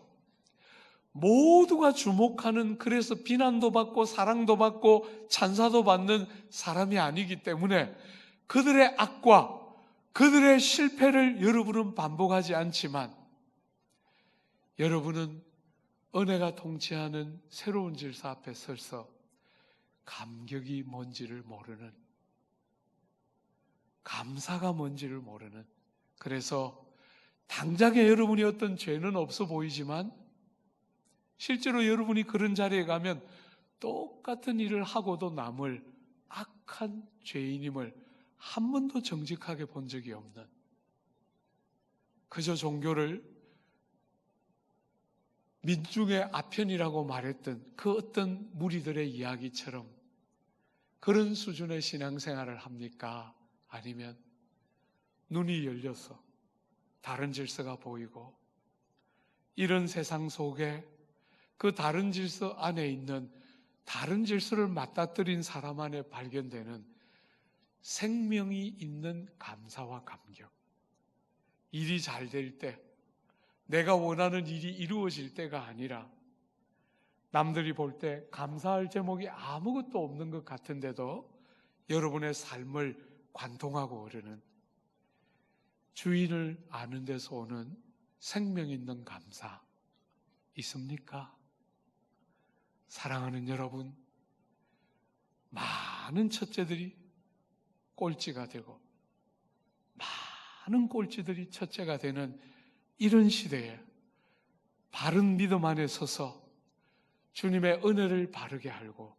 [SPEAKER 1] 모두가 주목하는, 그래서 비난도 받고 사랑도 받고 찬사도 받는 사람이 아니기 때문에 그들의 악과 그들의 실패를 여러분은 반복하지 않지만 여러분은 은혜가 통치하는 새로운 질서 앞에 서서 감격이 뭔지를 모르는, 감사가 뭔지를 모르는, 그래서 당장에 여러분이 어떤 죄는 없어 보이지만 실제로 여러분이 그런 자리에 가면 똑같은 일을 하고도 남을 악한 죄인임을 한 번도 정직하게 본 적이 없는, 그저 종교를 민중의 아편이라고 말했던 그 어떤 무리들의 이야기처럼 그런 수준의 신앙생활을 합니까? 아니면 눈이 열려서 다른 질서가 보이고 이런 세상 속에 그 다른 질서 안에 있는 다른 질서를 맞닥뜨린 사람 안에 발견되는 생명이 있는 감사와 감격. 일이 잘 될 때, 내가 원하는 일이 이루어질 때가 아니라 남들이 볼 때 감사할 제목이 아무것도 없는 것 같은데도 여러분의 삶을 관통하고 오르는, 주인을 아는 데서 오는 생명 있는 감사 있습니까? 사랑하는 여러분, 많은 첫째들이 꼴찌가 되고 많은 꼴찌들이 첫째가 되는 이런 시대에 바른 믿음 안에 서서 주님의 은혜를 바르게 알고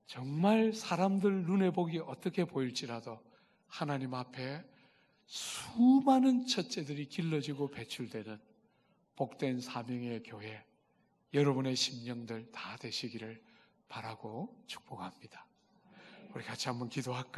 [SPEAKER 1] 정말 사람들 눈에 보기 어떻게 보일지라도 하나님 앞에 수많은 첫째들이 길러지고 배출되는 복된 사명의 교회, 여러분의 심령들 다 되시기를 바라고 축복합니다. 우리 같이 한번 기도할까요?